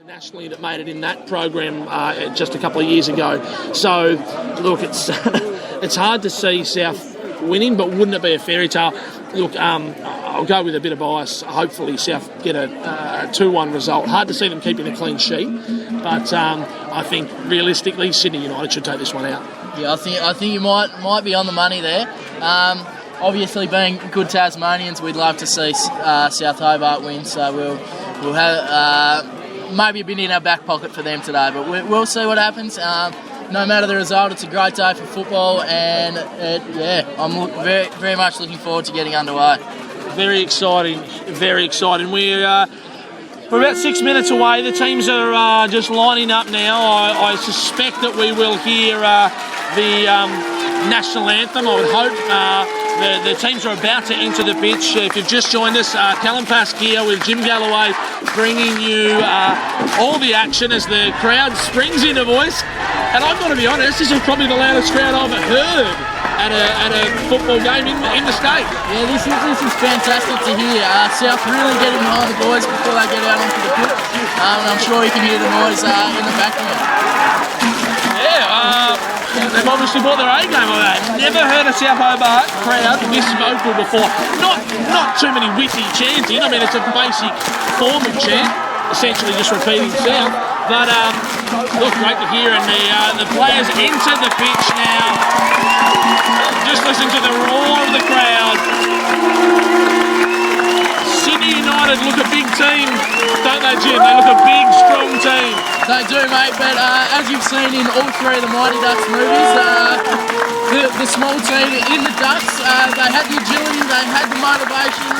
Nationally that made it in that program just a couple of years ago. So, look, it's it's hard to see South winning, but wouldn't it be a fairy tale? Look, I'll go with a bit of bias. Hopefully South get a 2-1 result. Hard to see them keeping a clean sheet, but I think realistically Sydney United should take this one out. Yeah, I think you might be on the money there. Obviously, being good Tasmanians, we'd love to see South Hobart win, so we'll have maybe a bit in our back pocket for them today, but we'll see what happens. No matter the result, it's a great day for football, and I'm very, very much looking forward to getting underway. Very exciting, very exciting. We're about 6 minutes away. The teams are just lining up now. I suspect that we will hear the national anthem, I would hope. The teams are about to enter the pitch. If you've just joined us, Callan Paske with Jim Galloway bringing you all the action as the crowd springs into voice. And I've got to be honest, this is probably the loudest crowd I've heard at a football game in the state. Yeah, this is fantastic to hear. South really getting behind the boys before they get out onto the pitch. And I'm sure you can hear the noise in the background. Yeah, they've obviously brought their A game on that. Never heard a South Hobart crowd this vocal before. Not too many witty chanting. I mean, it's a basic form of chant, essentially just repeating sound. But look, great to hear. And the players enter the pitch now. Just listen to the roar of the crowd. Sydney United look a big team, don't they, Jim? They look a big, strong team. They do, mate, but as you've seen in all three of the Mighty Ducks movies, the small team in the Ducks, they had the agility, they had the motivation,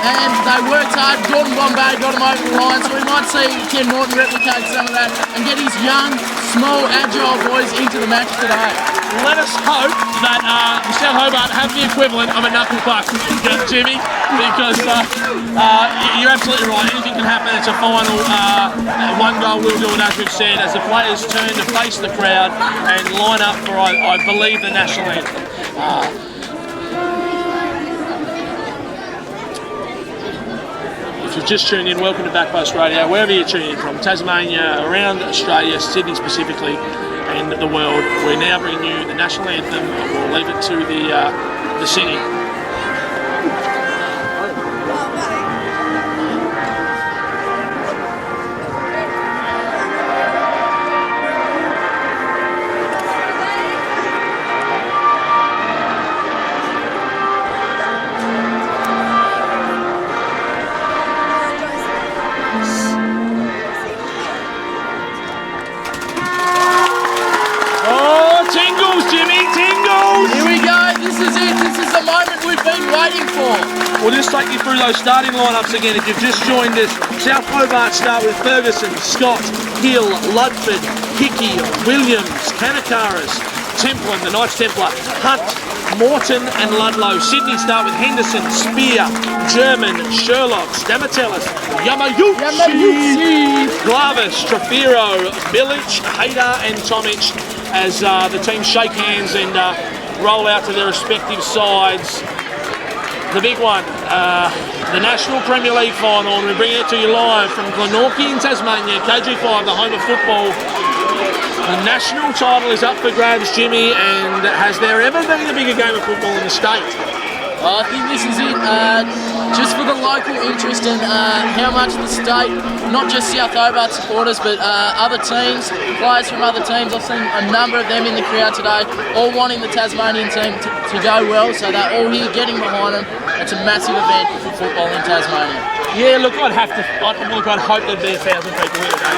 and they worked hard. Gordon Bombay got them over the line, so we might see Ken Morton replicate some of that and get his young, small, agile boys into the match today. Let us hope that South Hobart have the equivalent of a knuckle puck, Jimmy, because you're absolutely right. Anything can happen. It's a final. One goal will do it, as we've said, as the players turn to face the crowd and line up for, I believe, the national anthem. If you've just tuned in, welcome to Backpost Radio, wherever you're tuning in from, Tasmania, around Australia, Sydney specifically, and the world. We're now bringing you the national anthem. We'll leave it to the singing. We'll just take you through those starting lineups again. If you've just joined us, South Hobart start with Ferguson, Scott, Hill, Ludford, Hickey, Williams, Kanakaris, Templin, the Knights Templar, Hunt, Morton and Ludlow. Sydney start with Henderson, Spear, German, Sherlock, Stamatellis, Yamayuchi, Glavis, Trafiro, Milic, Hayder and Tomic as the teams shake hands and roll out to their respective sides. The big one, the National Premier League final, and we're bringing it to you live from Glenorchy in Tasmania, KG5, the home of football. The national title is up for grabs, Jimmy, and has there ever been a bigger game of football in the state? I think this is it, just for the local interest and how much the state, not just South Hobart supporters, but other teams, players from other teams. I've seen a number of them in the crowd today, all wanting the Tasmanian team to go well, so they're all here getting behind them. It's a massive event for football in Tasmania. Yeah, look, I'd hope there'd be 1,000 people here today.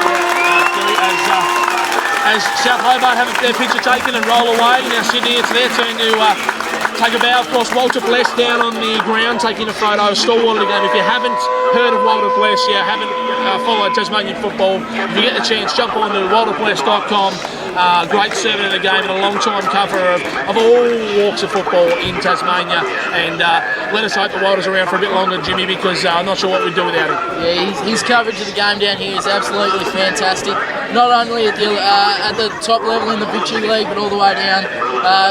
As South Hobart have their picture taken and roll away. Now Sydney, it's their turn to take a bow. Of course, Walter Bless down on the ground taking a photo, stalwart of the game. If you haven't heard of Walter Bless, you haven't followed Tasmanian football, if you get the chance, jump on to walterbless.com. Great servant of the game and a long-time cover of all walks of football in Tasmania. And let us hope the Walter's around for a bit longer, Jimmy, because I'm not sure what we'd do without him. Yeah, his coverage of the game down here is absolutely fantastic. Not only at the top level in the Victory League, but all the way down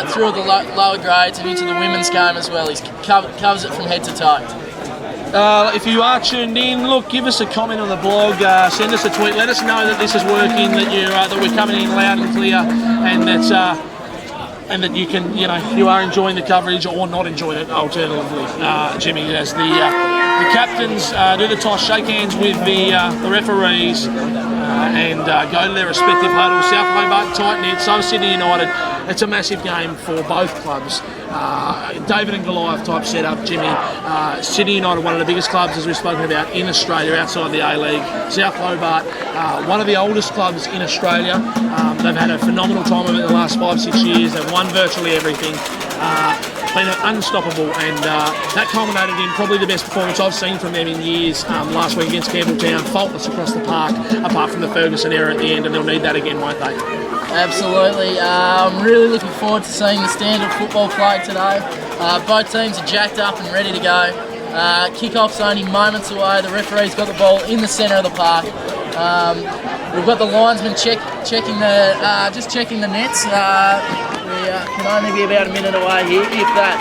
through the lower grades and into the women's game as well. He covers it from head to toe. If you are tuned in, look, give us a comment on the blog, send us a tweet, let us know that this is working, that we're coming in loud and clear, and that you can, you are enjoying the coverage or not enjoying it. Alternatively, Jimmy, as the captains do the toss, shake hands with the referees, and go to their respective huddles. South Hobart tight knit, so Sydney United. It's a massive game for both clubs. David and Goliath type setup, Jimmy. Sydney United, one of the biggest clubs, as we've spoken about, in Australia, outside the A-League. South Hobart, one of the oldest clubs in Australia. They've had a phenomenal time of it in the last 5-6 years. They've won virtually everything. Been unstoppable, and that culminated in probably the best performance I've seen from them in years last week against Campbelltown. Faultless across the park, apart from the Ferguson error at the end, and they'll need that again, won't they? Absolutely. I'm really looking forward to seeing the standard football played today. Both teams are jacked up and ready to go. Kick-off's only moments away. The referee's got the ball in the centre of the park. We've got the linesman checking the nets. We can only be about a minute away here, if that.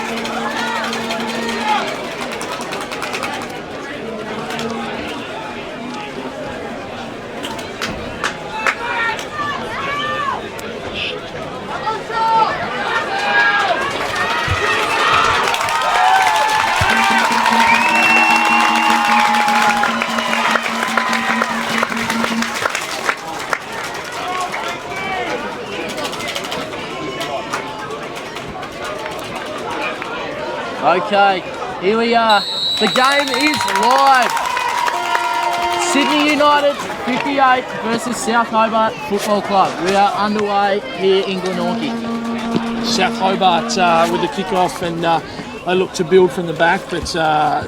Okay, here we are. The game is live. Sydney United 58 versus South Hobart Football Club. We are underway here in Glenorchy. South Hobart with the kick-off, and they look to build from the back, but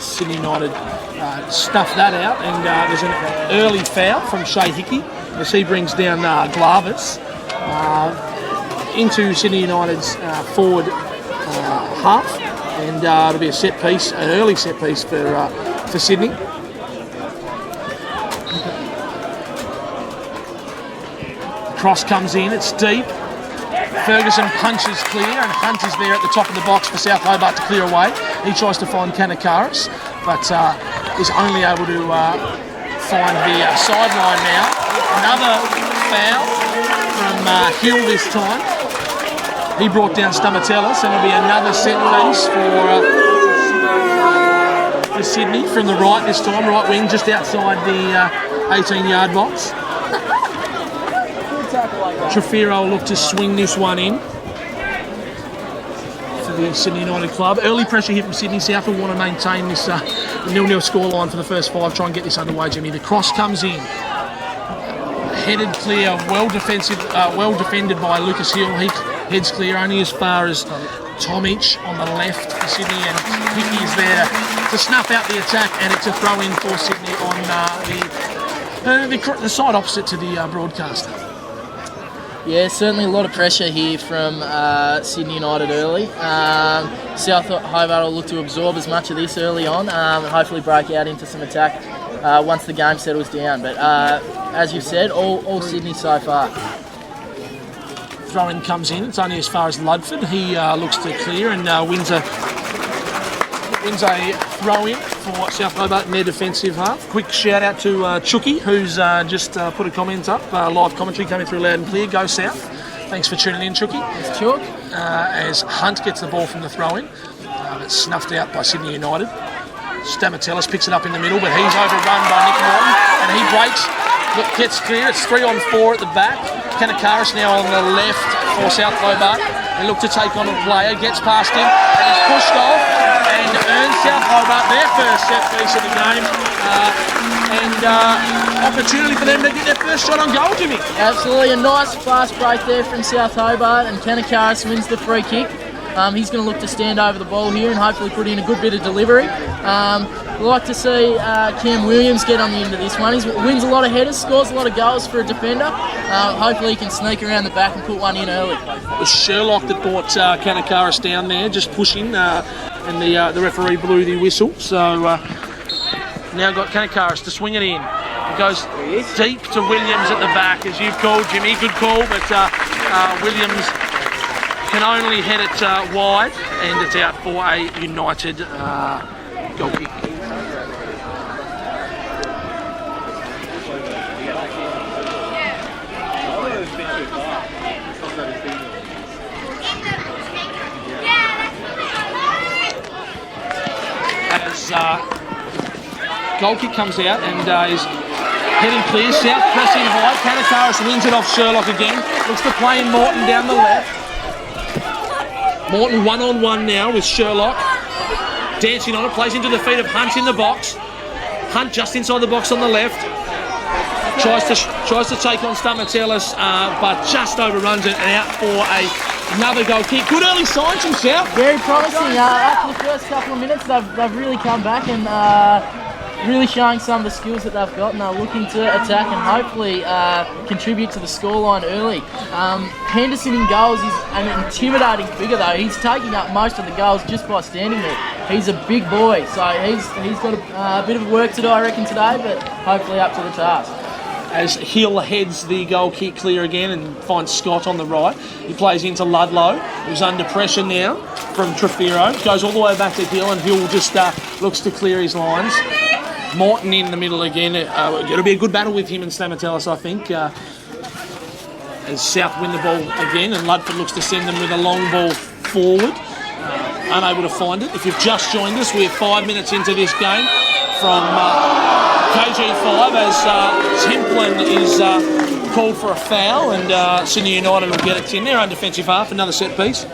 Sydney United stuffed that out, and there's an early foul from Shea Hickey as he brings down Glavas into Sydney United's forward half. And it'll be a set piece, an early set piece for Sydney. Cross comes in, it's deep. Ferguson punches clear, and Hunt is there at the top of the box for South Hobart to clear away. He tries to find Kanakaris, but is only able to find the sideline now. Another foul from Hill this time. He brought down Stamatellis, and it'll be another set piece for Sydney from the right this time, right wing, just outside the 18-yard box. Trefiro will look to swing this one in for the Sydney United club. Early pressure here from Sydney. South will want to maintain this 0-0 scoreline for the first 5. Try and get this underway, Jimmy. The cross comes in. Headed clear, well defended by Lucas Hill. He heads clear only as far as Tomic on the left for Sydney, and Hickey is there to snuff out the attack, and it's a throw in for Sydney on the side opposite to the broadcaster. Yeah, certainly a lot of pressure here from Sydney United early. South Hobart will look to absorb as much of this early on and hopefully break out into some attack once the game settles down. But as you've said, all Sydney so far. Throw-in comes in. It's only as far as Ludford. He looks to clear and wins a throw-in for South Hobart in their defensive half. Quick shout-out to Chucky, who's just put a comment up. Live commentary coming through loud and clear. Go South. Thanks for tuning in, Chucky. It's Chuck. As Hunt gets the ball from the throw-in. It's snuffed out by Sydney United. Stamatellis picks it up in the middle, but he's overrun by Nick Morton, and he breaks. Look, gets clear. It's 3-on-4 at the back. Kanakaris now on the left for South Hobart. They look to take on a player, gets past him, and he's pushed off and earns South Hobart their first set piece of the game. Opportunity for them to get their first shot on goal, Jimmy. Absolutely, a nice fast break there from South Hobart, and Kanakaris wins the free kick. He's going to look to stand over the ball here and hopefully put in a good bit of delivery. We'd like to see Cam Williams get on the end of this one. He wins a lot of headers, scores a lot of goals for a defender. Hopefully he can sneak around the back and put one in early. It was Sherlock that brought Kanakaris down there, just pushing, and the referee blew the whistle. So now got Kanakaris to swing it in. It goes deep to Williams at the back, as you've called, Jimmy. Good call, but Williams can only head it wide, and it's out for a United goal kick. goal kick comes out and is heading clear. South pressing high. Kanakaris wins it off Sherlock again. Looks to play in Morton down the left. Morton 1-on-1 now with Sherlock. Dancing on it, plays into the feet of Hunt in the box. Hunt just inside the box on the left. Tries to take on Stamatellis, but just overruns it and out for another goal kick. Good early signs from South. Very promising. After the first couple of minutes, they've really come back and really showing some of the skills that they've got, and they're looking to attack and hopefully contribute to the scoreline early. Henderson in goals is an intimidating figure though. He's taking up most of the goals just by standing there. He's a big boy, so he's got a bit of work to do, I reckon, today, but hopefully up to the task. As Hill heads the goal kick clear again and finds Scott on the right. He plays into Ludlow, who's under pressure now from Trefiro. Goes all the way back to Hill, and Hill just looks to clear his lines. Morton in the middle again. It'll be a good battle with him and Stamatellis, I think. As South win the ball again, and Ludford looks to send them with a long ball forward. Unable to find it. If you've just joined us, we're 5 minutes into this game from KG5 as Templin is called for a foul, and Sydney United will get it in there on defensive half. Another set piece.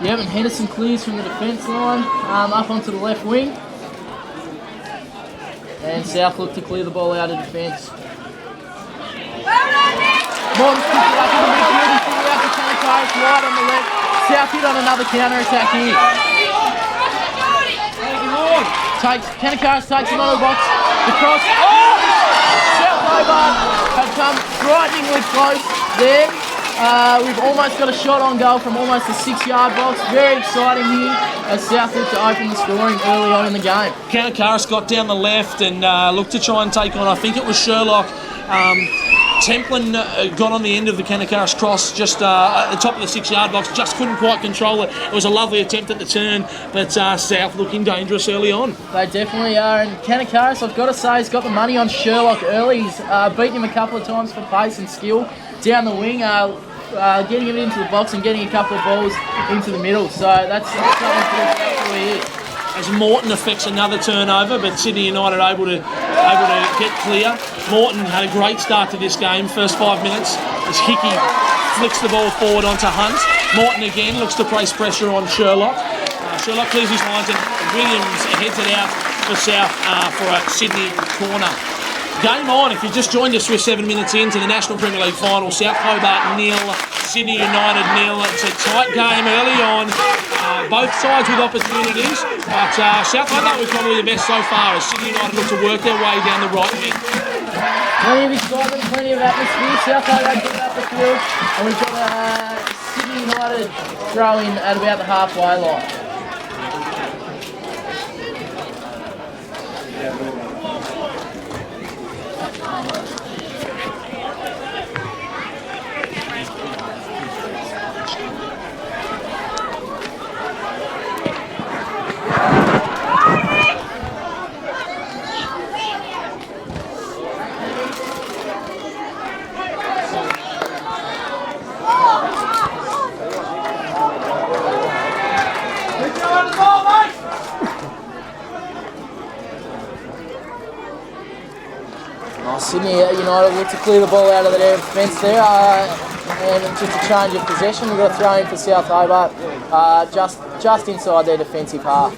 Yep, and Henderson clears from the defence line up onto the left wing. And South look to clear the ball out of defence. Morton's picked it up in the midfield. He's figured out the Kanakaris wide on the left. South hit on another counter-attack here. Kanakaris takes him on the box. The cross. Oh! South Hobart have come frighteningly close there. We've almost got a shot on goal from almost the 6-yard box. Very exciting here as South look to open the scoring early on in the game. Kanakaris got down the left and looked to try and take on, I think it was Sherlock. Templin got on the end of the Kanakaris cross just at the top of the 6-yard box, just couldn't quite control it. It was a lovely attempt at the turn, but South looking dangerous early on. They definitely are, and Kanakaris, I've got to say, has got the money on Sherlock early. He's beaten him a couple of times for pace and skill down the wing, getting him into the box and getting a couple of balls into the middle. So that's something to here. As Morton affects another turnover, but Sydney United able to get clear. Morton had a great start to this game, first 5 minutes, as Hickey flicks the ball forward onto Hunt. Morton again looks to place pressure on Sherlock. Sherlock clears his lines and Williams heads it out for South for a Sydney corner. Game on. If you just joined us, we're 7 minutes into the National Premier League final. South Hobart 0, Sydney United 0. It's a tight game early on. Both sides with opportunities, but South Hobart were probably the best so far as Sydney United look to work their way down the right wing. Plenty of excitement, plenty of atmosphere. South Hobart getting up the field, and we've got Sydney United throwing at about the halfway line. Sydney United look to clear the ball out of their defence there, and just a change of possession. We've got a throw in for South Hobart, just inside their defensive half.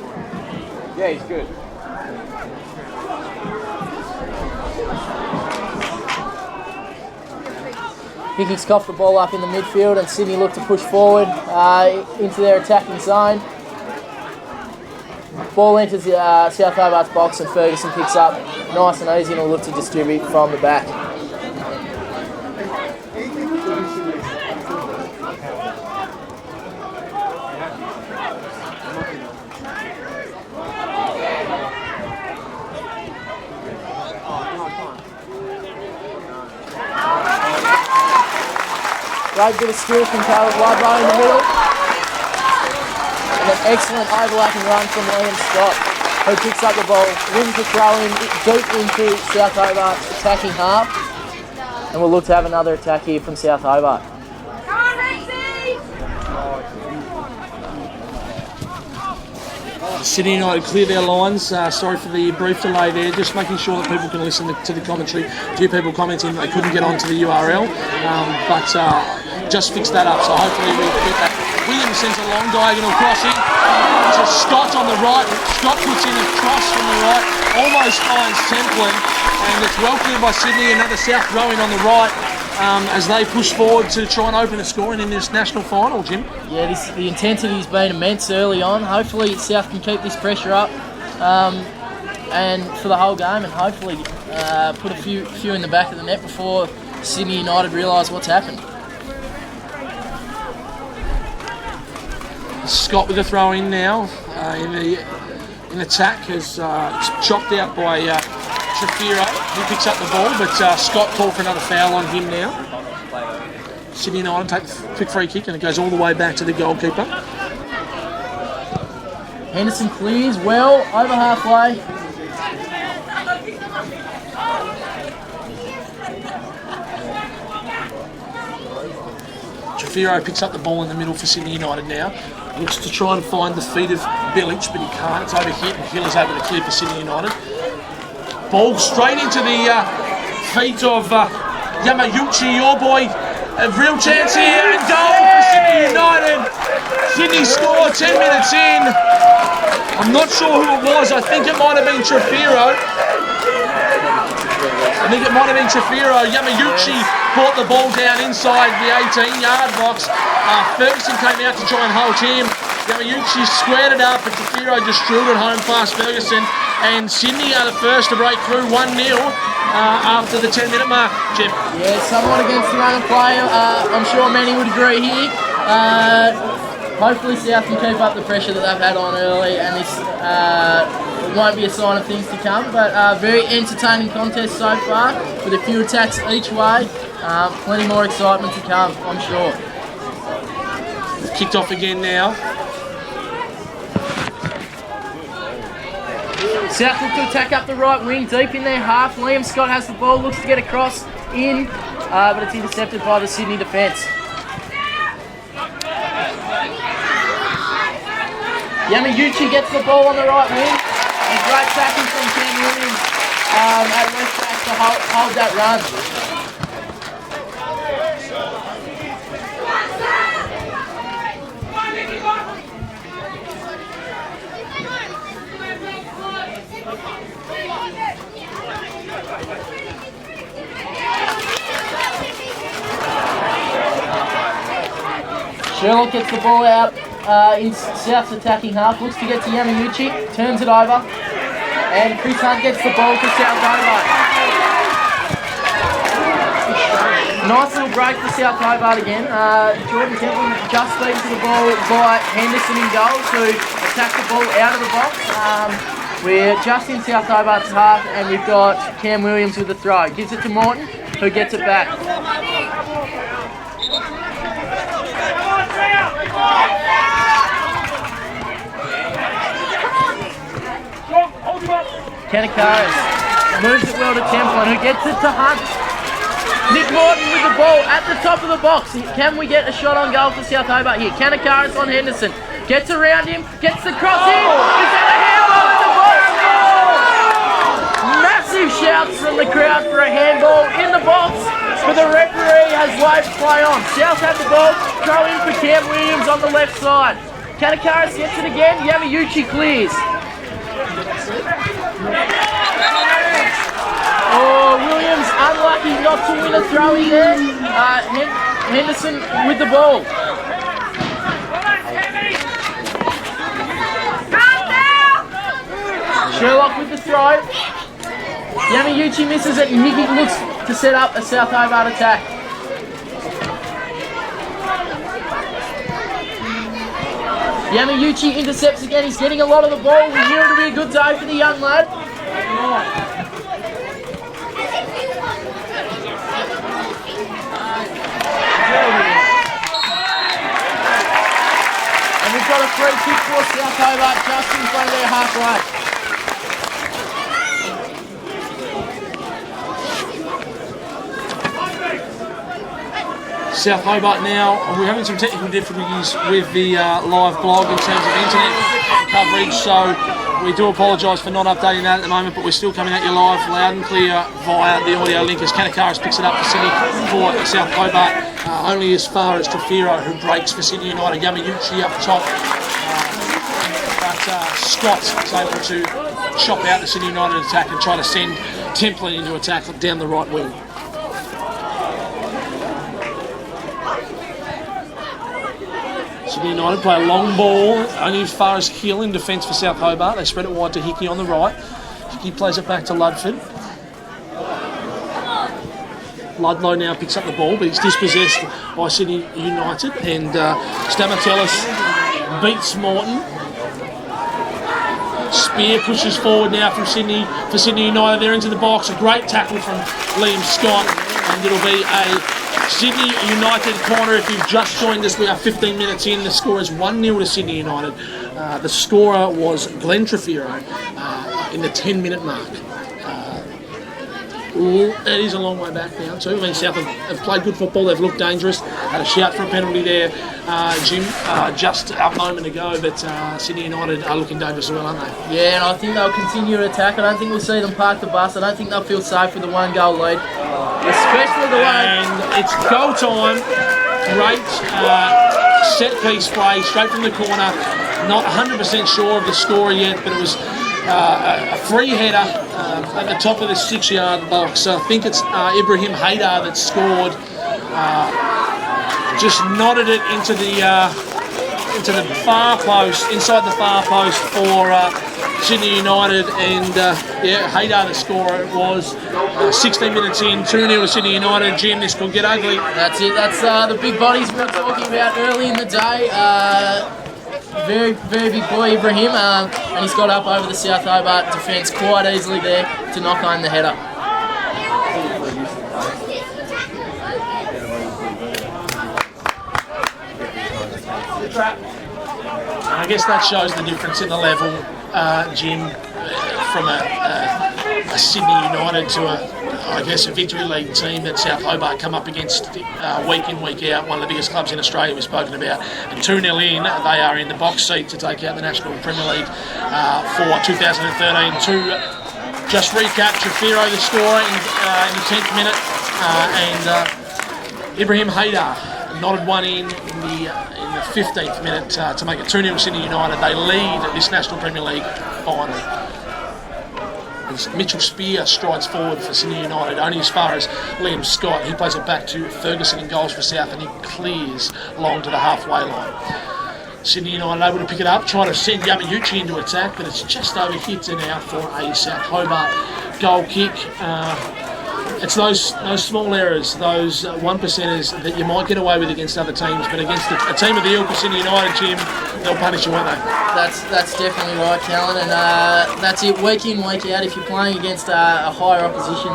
Yeah, he's good. Hickey's coughed the ball up in the midfield, and Sydney look to push forward into their attacking zone. Ball enters South Hobart's box, and Ferguson picks up nice and easy and will look to distribute from the back. Great bit of skill from Callan in the middle. And an excellent overlapping run from Liam Scott, who picks up the ball, wins the throw in deep into South Hobart's attacking half. And we'll look to have another attack here from South Hobart. Sydney United clear their lines. Sorry for the brief delay there. Just making sure that people can listen to the commentary. A few people commenting that they couldn't get onto the URL, but just fixed that up. So hopefully we get that. Williams sends a long diagonal crossing to Scott on the right. Scott puts in a cross from the right, almost finds Templin, and it's well cleared by Sydney. Another South rowing on the right. As they push forward to try and open the scoring in this national final, Jim. Yeah, the intensity's been immense early on. Hopefully South can keep this pressure up and for the whole game, and hopefully put a few in the back of the net before Sydney United realise what's happened. Scott with the throw in now in attack is chopped out by Trafiro. He picks up the ball, but Scott called for another foul on him now. Sydney United take the quick free kick and it goes all the way back to the goalkeeper. Henderson clears well over halfway. Trafiro picks up the ball in the middle for Sydney United now. Looks to try and find the feet of Bilic, but he can't. It's over hit and Hill is able to clear for Sydney United. Ball straight into the feet of Yamayuchi, your boy. A real chance here and goal for Sydney United. Sydney score 10 minutes in. I'm not sure who it was. I think it might have been Trafiro. Yamayuchi brought the ball down inside the 18-yard box. Ferguson came out to try and hold him. Yamayuchi squared it up, but Trafiro just drilled it home past Ferguson. And Sydney are the first to break through 1-0 after the 10-minute mark, Jim. Yeah, somewhat against the run of play. I'm sure many would agree here. Hopefully South can keep up the pressure that they've had on early, and this won't be a sign of things to come. But very entertaining contest so far, with a few attacks each way. Plenty more excitement to come, I'm sure. Kicked off again now. South look to attack up the right wing, deep in their half. Liam Scott has the ball, looks to get across in, but it's intercepted by the Sydney defence. Yamayuchi gets the ball on the right wing, and great tackling from Cam Williams at left back to hold that run. Sherlock gets the ball out in South's attacking half, looks to get to Yamayuchi, turns it over, and Chris Hunt gets the ball to South Hobart. Nice little break for South Hobart again. Jordan Temple just beaten to the ball by Henderson in goal to attack the ball out of the box. We're just in South Hobart's half, and we've got Cam Williams with the throw. Gives it to Morton, who gets it back. Kanakaris moves it well to Templin, who gets it to Hunt. Nick Morton with the ball at the top of the box. Can we get a shot on goal for South Hobart here? Kanakaris on Henderson. Gets around him, gets the cross in. Is that a handball in the box? Massive shouts from the crowd for a handball in the box, but the referee has waved play on. South have the ball, throw in for Cam Williams on the left side. Kanakaris gets it again, Yamayuchi clears. Oh, Williams unlucky not to win a throw in there. Henderson with the ball. Sherlock with the throw. Yamayuchi misses it, and Hickey looks to set up a South Hobart attack. Yamayuchi intercepts again, he's getting a lot of the ball. We knew it would be a good day for the young lad. And we've got a free kick for South Hobart just in front of their halfway. South Hobart now, we're having some technical difficulties with the live blog in terms of internet coverage, so we do apologise for not updating that at the moment, but we're still coming at you live, loud and clear via the audio link as Kanakaris picks it up for Sydney for South Hobart, only as far as Trefiro, who breaks for Sydney United. Yamayuchi up top, but Scott is able to chop out the Sydney United attack and try to send Templin into attack down the right wing. Sydney United play a long ball, only as far as Hill in defence for South Hobart. They spread it wide to Hickey on the right. Hickey plays it back to Ludford. Ludlow now picks up the ball, but he's dispossessed by Sydney United, and Stamatellis beats Morton. Spear pushes forward now from Sydney for Sydney United. They're into the box. A great tackle from Liam Scott, and it'll be a Sydney United corner. If you've just joined us, we are 15 minutes in. The score is 1-0 to Sydney United. The scorer was Glenn Trefiro in the 10-minute mark. It is a long way back now too. I mean, South have played good football. They've looked dangerous. Had a shout for a penalty there, Jim, just a moment ago. But Sydney United are looking dangerous as well, aren't they? Yeah, and I think they'll continue to attack. I don't think we'll see them park the bus. I don't think they'll feel safe with the 1-goal lead, especially the one. And it's goal time. Great set piece play straight from the corner. Not 100% sure of the score yet, but it was a free header at the top of the 6-yard box. So I think it's Ibrahim Haydar that scored. Just nodded it into the far post, inside the far post for Sydney United, and Haydar the scorer. It was 16 minutes in, 2-0 to Sydney United. Jim, this could get ugly. That's it. That's the big bodies we were talking about early in the day. Very, very big boy, Ibrahim, and he's got up over the South Hobart defence quite easily there to knock home the header. I guess that shows the difference in the level, Jim, from a Sydney United to a Victory League team that South Hobart come up against week in, week out, one of the biggest clubs in Australia we've spoken about. And 2-0 in, they are in the box seat to take out the National Premier League for 2013. Just recap, Trefiro the scorer in the 10th minute, and Ibrahim Haydar knotted one in the 15th minute to make it 2-0 Sydney United. They lead this National Premier League final. As Mitchell Spear strides forward for Sydney United, only as far as Liam Scott. He plays it back to Ferguson in goals for South, and he clears along to the halfway line. Sydney United able to pick it up, trying to send Yamayuchi into attack, but it's just over hit and out for a South Hobart goal kick. It's those small errors, those 1%ers that you might get away with against other teams, but against a team of the ilk of Sydney United, Jim, they'll punish you, won't they? That's definitely right, Callan, and that's it. Week in, week out, if you're playing against a higher opposition,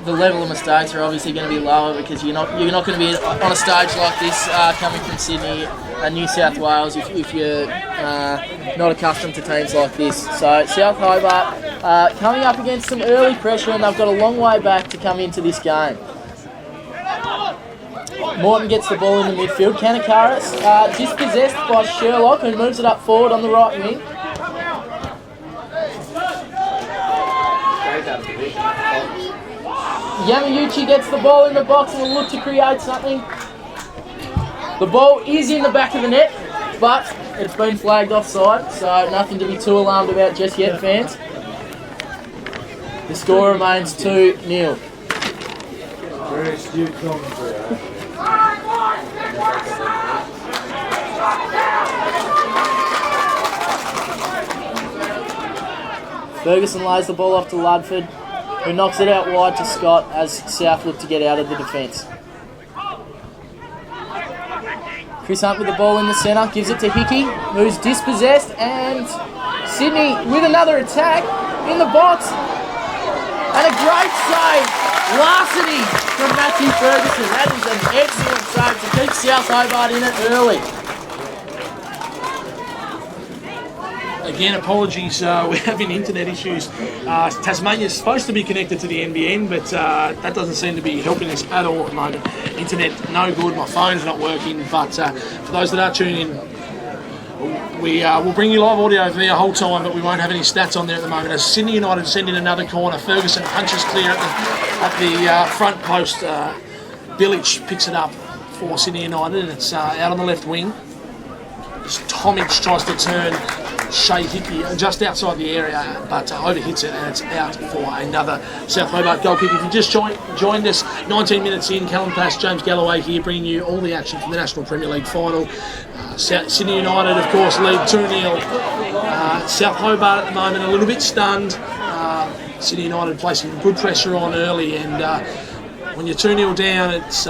the level of mistakes are obviously going to be lower because you're not going to be on a stage like this coming from Sydney and New South Wales if you're not accustomed to teams like this. So South Hobart coming up against some early pressure, and they've got a long way back to come into this game. Morton gets the ball in the midfield. Kanakaris dispossessed by Sherlock, who moves it up forward on the right wing. Yamayuchi gets the ball in the box and will look to create something. The ball is in the back of the net, but it's been flagged offside, so nothing to be too alarmed about just yet, fans. The score remains 2-0. Ferguson lays the ball off to Ludford, who knocks it out wide to Scott as South look to get out of the defence. Chris Hunt with the ball in the centre, gives it to Hickey, who's dispossessed, and Sydney with another attack in the box. And a great save, larceny from Matthew Ferguson. That is an excellent save to keep South Hobart in it early. Again, apologies, we're having internet issues. Tasmania is supposed to be connected to the NBN, but that doesn't seem to be helping us at all at the moment. Internet, no good, my phone's not working, but for those that are tuning in We will bring you live audio for the whole time, but we won't have any stats on there at the moment. As Sydney United send in another corner, Ferguson punches clear at the front post. Billich picks it up for Sydney United, and it's out on the left wing. As Tomic tries to turn Shea Hickey just outside the area, but overhits it, and it's out for another South Hobart goal kick. If you just joined us 19 minutes in, Callan, James Galloway here, bringing you all the action from the National Premier League final. Sydney United, of course, lead 2-0. South Hobart at the moment a little bit stunned. Sydney United placing good pressure on early, and when you're 2-0 down, it's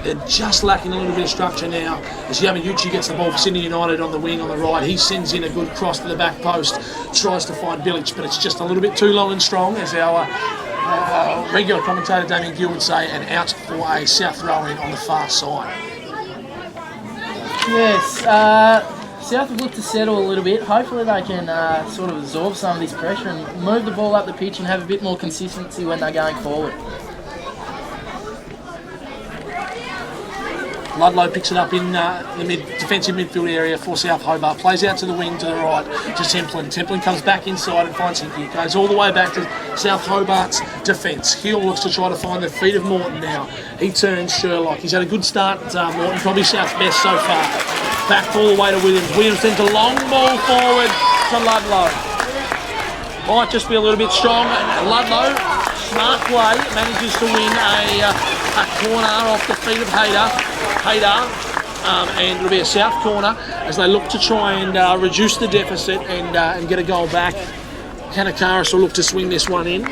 they're just lacking a little bit of structure now. As Yamayuchi gets the ball for Sydney United on the wing on the right, he sends in a good cross to the back post, tries to find Billich, but it's just a little bit too long and strong, as our regular commentator Damien Gill would say, and out for a South throw-in on the far side. Yes, South have looked to settle a little bit. Hopefully they can sort of absorb some of this pressure and move the ball up the pitch and have a bit more consistency when they're going forward. Ludlow picks it up in the defensive midfield area for South Hobart. Plays out to the wing to the right to Templin. Templin comes back inside and finds Hickey. It goes all the way back to South Hobart's defence. Hill looks to try to find the feet of Morton now. He turns Sherlock. He's had a good start, Morton. Probably South's best so far. Back all the way to Williams. Williams sends a long ball forward to Ludlow. Might just be a little bit strong. And Ludlow, smart play, manages to win a corner off the feet of Hayter, and it'll be a South corner as they look to try and reduce the deficit and get a goal back. Kanakaris will look to swing this one in.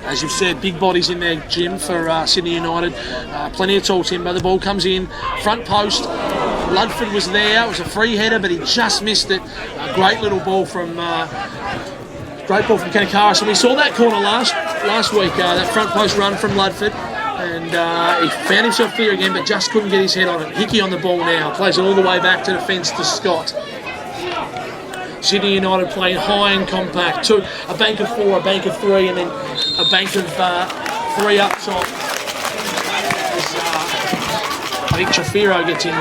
As you've said, big bodies in there, Jim, for Sydney United. Plenty of tall timber. The ball comes in, front post. Ludford was there. It was a free header, but he just missed it. A great little ball from Kanakaris. And we saw that corner last week, that front post run from Ludford. And he found himself clear again, but just couldn't get his head on it. Hickey on the ball now, plays it all the way back to defence to Scott. Sydney United playing high and compact. A bank of 4, a bank of 3, and then a bank of 3 up top. I think Trafiro gets in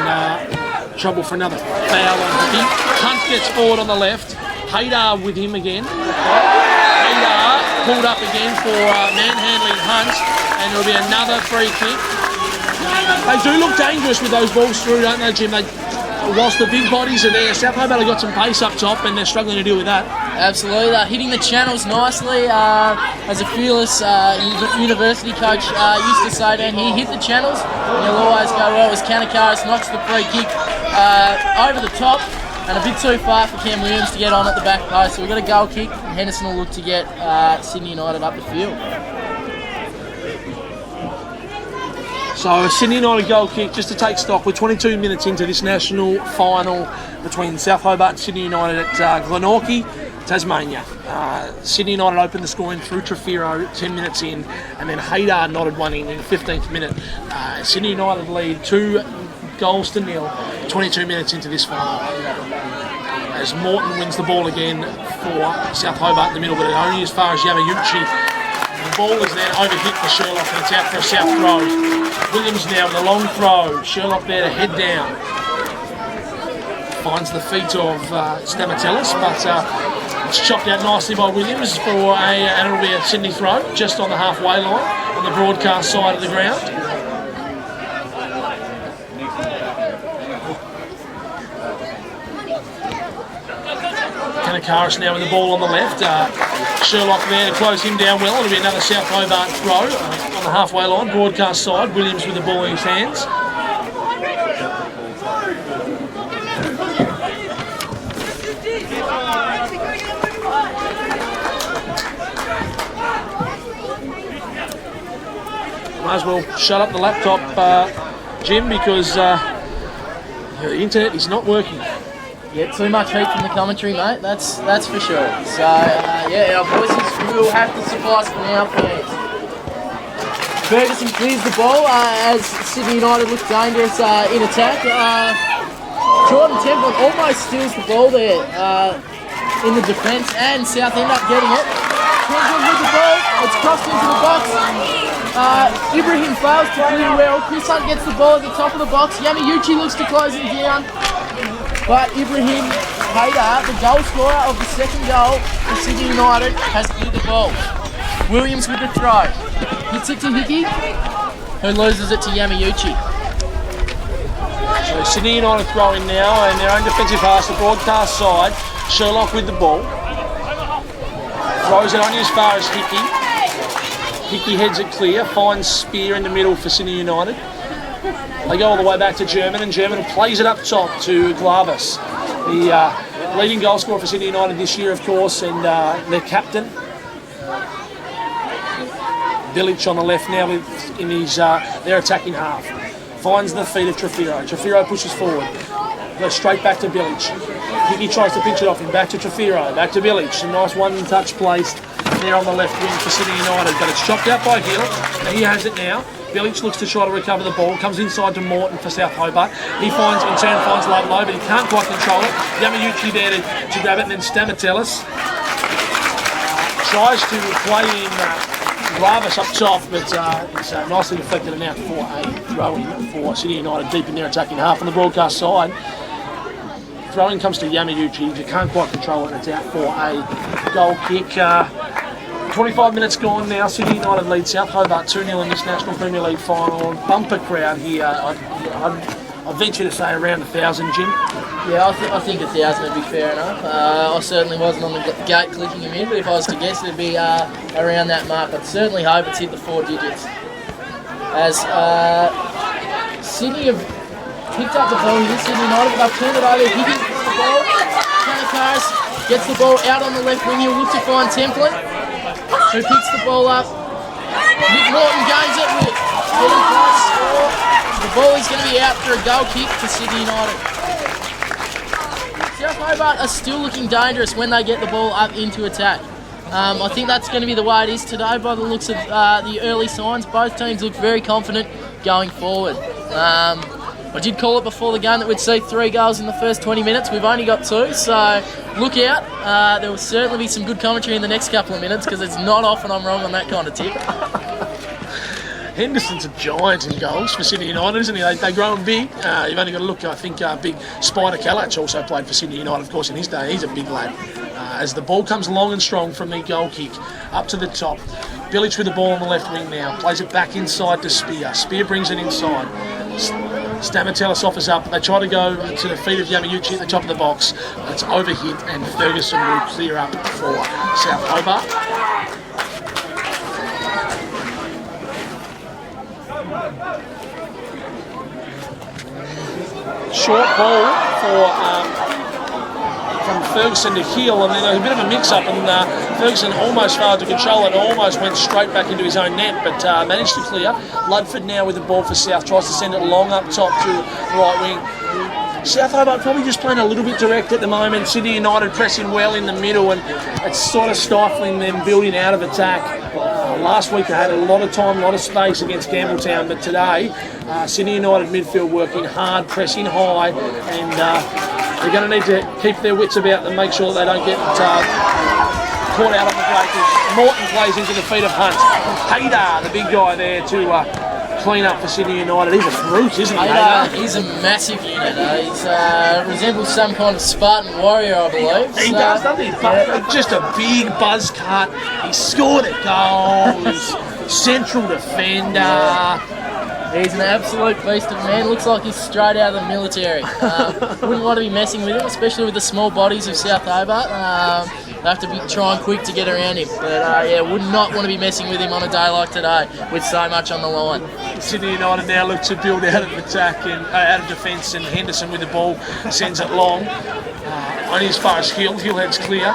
trouble for another foul on Hickey. Hunt gets forward on the left. Haydar with him again. Haydar pulled up again for manhandling Hunt, and it'll be another free kick. They do look dangerous with those balls through, don't they, Jim? Whilst the big bodies are there, South Hobart have got some pace up top, and they're struggling to deal with that. Absolutely, they're hitting the channels nicely. As a fearless university coach used to say, Dan, he hit the channels, and you'll always go well. As Kanakaris knocks the free kick over the top, and a bit too far for Cam Williams to get on at the back post. So we've got a goal kick, and Henderson will look to get Sydney United up the field. So Sydney United goal kick, just to take stock. We're 22 minutes into this national final between South Hobart and Sydney United at Glenorchy, Tasmania. Sydney United opened the scoring through Trafiro 10 minutes in, and then Haydar nodded one in the 15th minute. Sydney United lead 2 goals to 0, 22 minutes into this final. As Morton wins the ball again for South Hobart in the middle, but only as far as Yamayuchi. The ball is then overhit for Sherlock, and it's out for a South throw. Williams now with a long throw. Sherlock there to head down. Finds the feet of Stamatellis, but it's chopped out nicely by Williams and it'll be a Sydney throw just on the halfway line on the broadcast side of the ground. Kanakaris now with the ball on the left. Sherlock there to close him down well. It'll be another South Hobart throw on the halfway line, broadcast side. Williams with the ball in his hands. Might as well shut up the laptop, Jim, because the internet is not working. Yeah, too much heat from the commentary, mate. That's for sure. So yeah, our voices will have to suffice for now, please. Ferguson clears the ball as Sydney United look dangerous in attack. Jordan Temple almost steals the ball there in the defence, and South end up getting it. Temple with the ball. It's crossed into the box. Ibrahim fails to clear well. Chris Hunt gets the ball at the top of the box. Yamayuchi looks to close him down. But Ibrahim Hader, the goal scorer of the second goal for Sydney United, has cleared the ball. Williams with the throw. Hits it to Hickey, who loses it to Yamayuchi. So Sydney United throwing now, and their own defensive pass, the broadcast side. Sherlock with the ball. Throws it only as far as Hickey. Hickey heads it clear, finds Spear in the middle for Sydney United. They go all the way back to German, and German plays it up top to Glavis, the leading goal scorer for Sydney United this year, of course, and their captain. Village on the left now in his their attacking half. Finds the feet of Trefiro. Trefiro pushes forward. Goes straight back to Village. Hickey tries to pinch it off him. Back to Trefiro. Back to Village. A nice one-touch placed there on the left wing for Sydney United, but it's chopped out by Hill. And he has it now. Village looks to try to recover the ball. Comes inside to Morton for South Hobart. He finds Ludlow, but he can't quite control it. Yamayuchi there to grab it, and then Stamatellis tries to play in Glavis up top, but it's nicely deflected and out for a throw-in for Sydney United deep in their attacking half on the broadcast side. Throw-in comes to Yamayuchi. He can't quite control it, and it's out for a goal kick. 25 minutes gone now. Sydney United lead South Hobart 2-0 in this National Premier League final. Bumper crowd here. I venture to say around 1,000, Jim. Yeah, I think 1,000 would be fair enough. I certainly wasn't on the gate clicking him in, but if I was to guess, it'd be around that mark. I'd certainly hope it's hit the 4 digits. As Sydney have picked up the ball here, Sydney United, but they've turned it over. Higgins gets the ball. Kanakaris gets the ball out on the left wing. He'll look to find Templin, who picks the ball up. Nick Morton gains it with getting close. The ball is going to be out for a goal kick for Sydney United. South Hobart are still looking dangerous when they get the ball up into attack. I think that's going to be the way it is today by the looks of the early signs. Both teams look very confident going forward. I did call it before the game that we'd see 3 goals in the first 20 minutes. We've only got 2, so look out. There will certainly be some good commentary in the next couple of minutes because it's not often I'm wrong on that kind of tip. Henderson's a giant in goals for Sydney United, isn't he? They're growing big. You've only got to look, I think, big Spider Callan also played for Sydney United, of course, in his day. He's a big lad. As the ball comes long and strong from the goal kick up to the top. Village with the ball on the left wing now. Plays it back inside to Spear. Spear brings it inside. Stamatellis offers up. They try to go to the feet of Yamayuchi at the top of the box. It's overhit, and Ferguson will clear up for South Hobart. Short ball from Ferguson to Hill, and then a bit of a mix-up, and Ferguson almost failed to control it, almost went straight back into his own net, but managed to clear. Ludford now with the ball for South, tries to send it long up top to the right wing. South Hobart probably just playing a little bit direct at the moment. Sydney United pressing well in the middle, and it's sort of stifling them building out of attack. Last week they had a lot of time, a lot of space against Campbelltown, but today Sydney United midfield working hard, pressing high, and they're going to need to keep their wits about them, make sure they don't get caught out on the break. Morton plays into the feet of Hunt. Hader, the big guy there to clean up for Sydney United. He's a brute, isn't he? He's a massive unit. He resembles some kind of Spartan warrior, I believe. He does, doesn't he? Just a big buzz cut. He scored a goal. He's central defender. He's an absolute beast of a man. Looks like he's straight out of the military. Wouldn't want to be messing with him, especially with the small bodies of South Hobart. They have to be trying quick to get around him. But would not want to be messing with him on a day like today with so much on the line. Sydney United now look to build out of attack and out of defence, and Henderson with the ball sends it long. Only as far as Hill. Hill heads clear.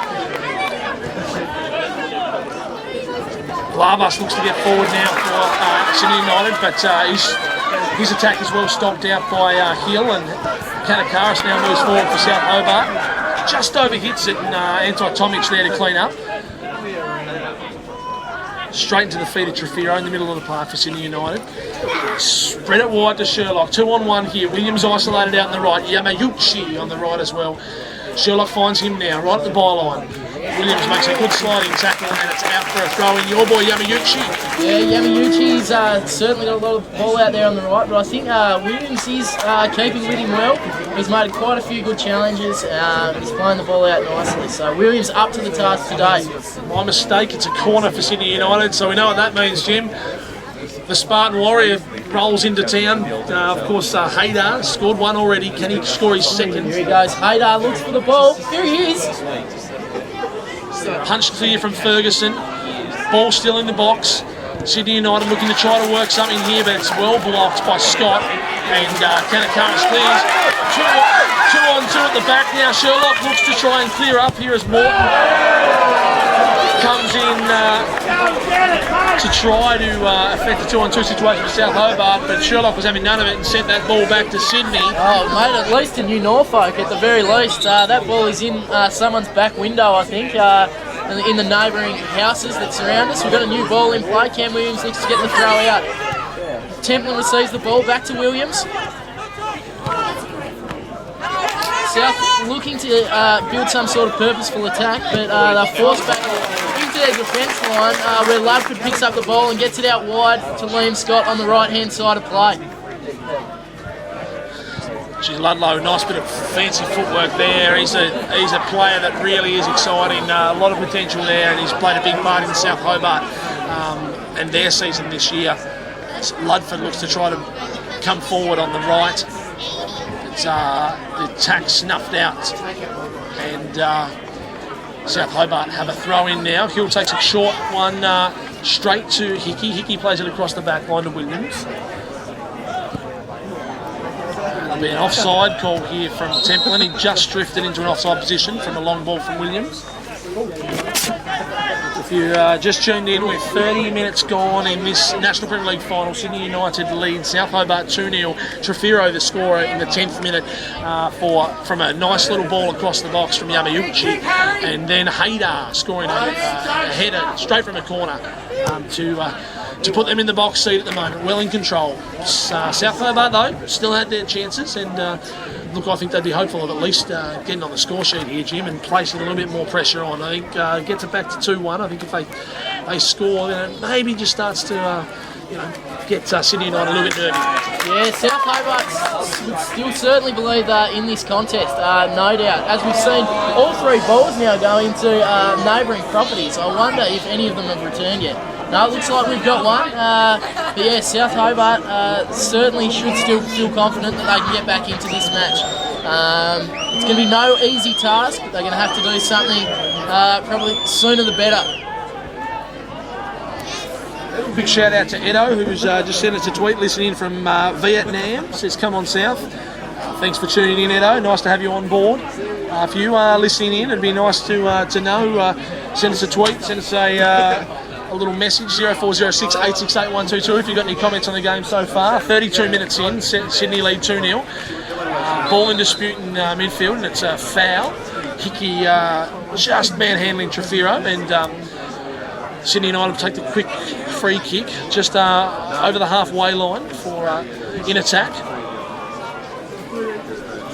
Lavas looks to get forward now for Sydney United, but his attack is well stopped out by Hill, and Kanakaris now moves forward for South Hobart. Just overhits it, and Anti-Tomic there to clean up. Straight into the feet of Trefiro in the middle of the park for Sydney United. Spread it wide to Sherlock. 2-on-1 here. Williams isolated out on the right. Yamayuchi on the right as well. Sherlock finds him now, right at the byline. Williams makes a good sliding tackle and it's out for a throw in. Your boy Yamauchi. Yeah, Yamauchi's certainly got a lot of ball out there on the right, but I think Williams is keeping with him well. He's made quite a few good challenges. He's playing the ball out nicely. So Williams up to the task today. My mistake, it's a corner for Sydney United, so we know what that means, Jim. The Spartan Warrior rolls into town. Of course, Haydar scored one already. Can he score his second? Here he goes. Haydar looks for the ball. Here he is. Punch clear from Ferguson. Ball still in the box. Sydney United looking to try to work something here, but it's well blocked by Scott. And Kanakaris clears. Two on two at the back now. Sherlock looks to try and clear up here as Morton comes in to try to affect the 2-on-2 situation for South Hobart, but Sherlock was having none of it and sent that ball back to Sydney. Oh, mate, at least in New Norfolk, at the very least. That ball is in someone's back window, I think, in the neighbouring houses that surround us. We've got a new ball in play. Cam Williams looks to get the throw out. Templin receives the ball back to Williams. South looking to build some sort of purposeful attack, but they're forced back into their defence line, where Ludford picks up the ball and gets it out wide to Liam Scott on the right-hand side of play. Geez, Ludlow, nice bit of fancy footwork there. He's a player that really is exciting. A lot of potential there, and he's played a big part in South Hobart and their season this year. Ludford looks to try to come forward on the right. It's the attack snuffed out, and South Hobart have a throw in now. Hill takes a short one straight to Hickey. Hickey plays it across the back line to Williams. There'll be an offside call here from Templin. He just drifted into an offside position from a long ball from Williams. If you just tuned in, we're 30 minutes gone in this National Premier League final. Sydney United lead South Hobart 2-0. Trefiro, the scorer, in the 10th minute from a nice little ball across the box from Yamauchi, and then Haydar scoring a header straight from a corner to put them in the box seat at the moment. Well in control. South Hobart, though, still had their chances, and look, I think they'd be hopeful of at least getting on the score sheet here, Jim, and placing a little bit more pressure on. I think gets it back to 2-1. I think if they score, then it maybe just starts to get Sydney United a little bit nervy. Yeah, South Hobart would still certainly believe in this contest, no doubt. As we've seen, all three balls now go into neighbouring properties. I wonder if any of them have returned yet. No, it looks like we've got one. But yeah, South Hobart certainly should still feel confident that they can get back into this match. It's going to be no easy task, but they're going to have to do something probably sooner the better. Big shout out to Edo, who's just sent us a tweet listening from Vietnam. Says, come on South. Thanks for tuning in, Edo. Nice to have you on board. If you are listening in, it'd be nice to know. Send us a tweet, send us a little message, 0406 868 122 if you've got any comments on the game so far. 32 minutes in, Sydney lead 2-0. Ball in dispute in midfield, and it's a foul. Hickey just manhandling Trefiro, and Sydney United take the quick free kick just over the halfway line for in attack.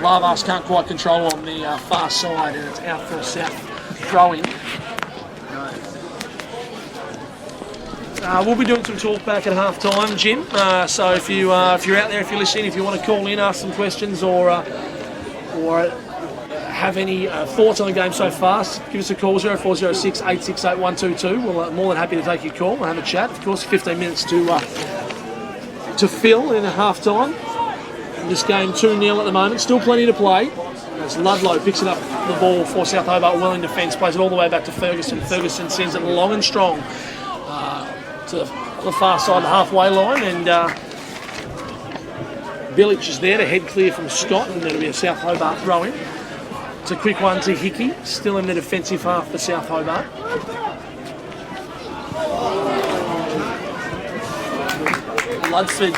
Lavas can't quite control on the far side, and it's out for a South throw-in. We'll be doing some talk back at half time, Jim. So if you're out there, if you're listening, if you want to call in, ask some questions, or have any thoughts on the game so far, give us a call, 0406 868 122. We're more than happy to take your call. We'll have a chat. Of course, 15 minutes to fill in a half time. This game 2-0 at the moment. Still plenty to play. As Ludlow picks it up the ball for South Hobart, well in defence, plays it all the way back to Ferguson. Ferguson sends it long and strong to the far side of the halfway line, and Bilic is there to head clear from Scott, and that'll be a South Hobart throw-in. It's a quick one to Hickey, still in the defensive half for South Hobart. Ludford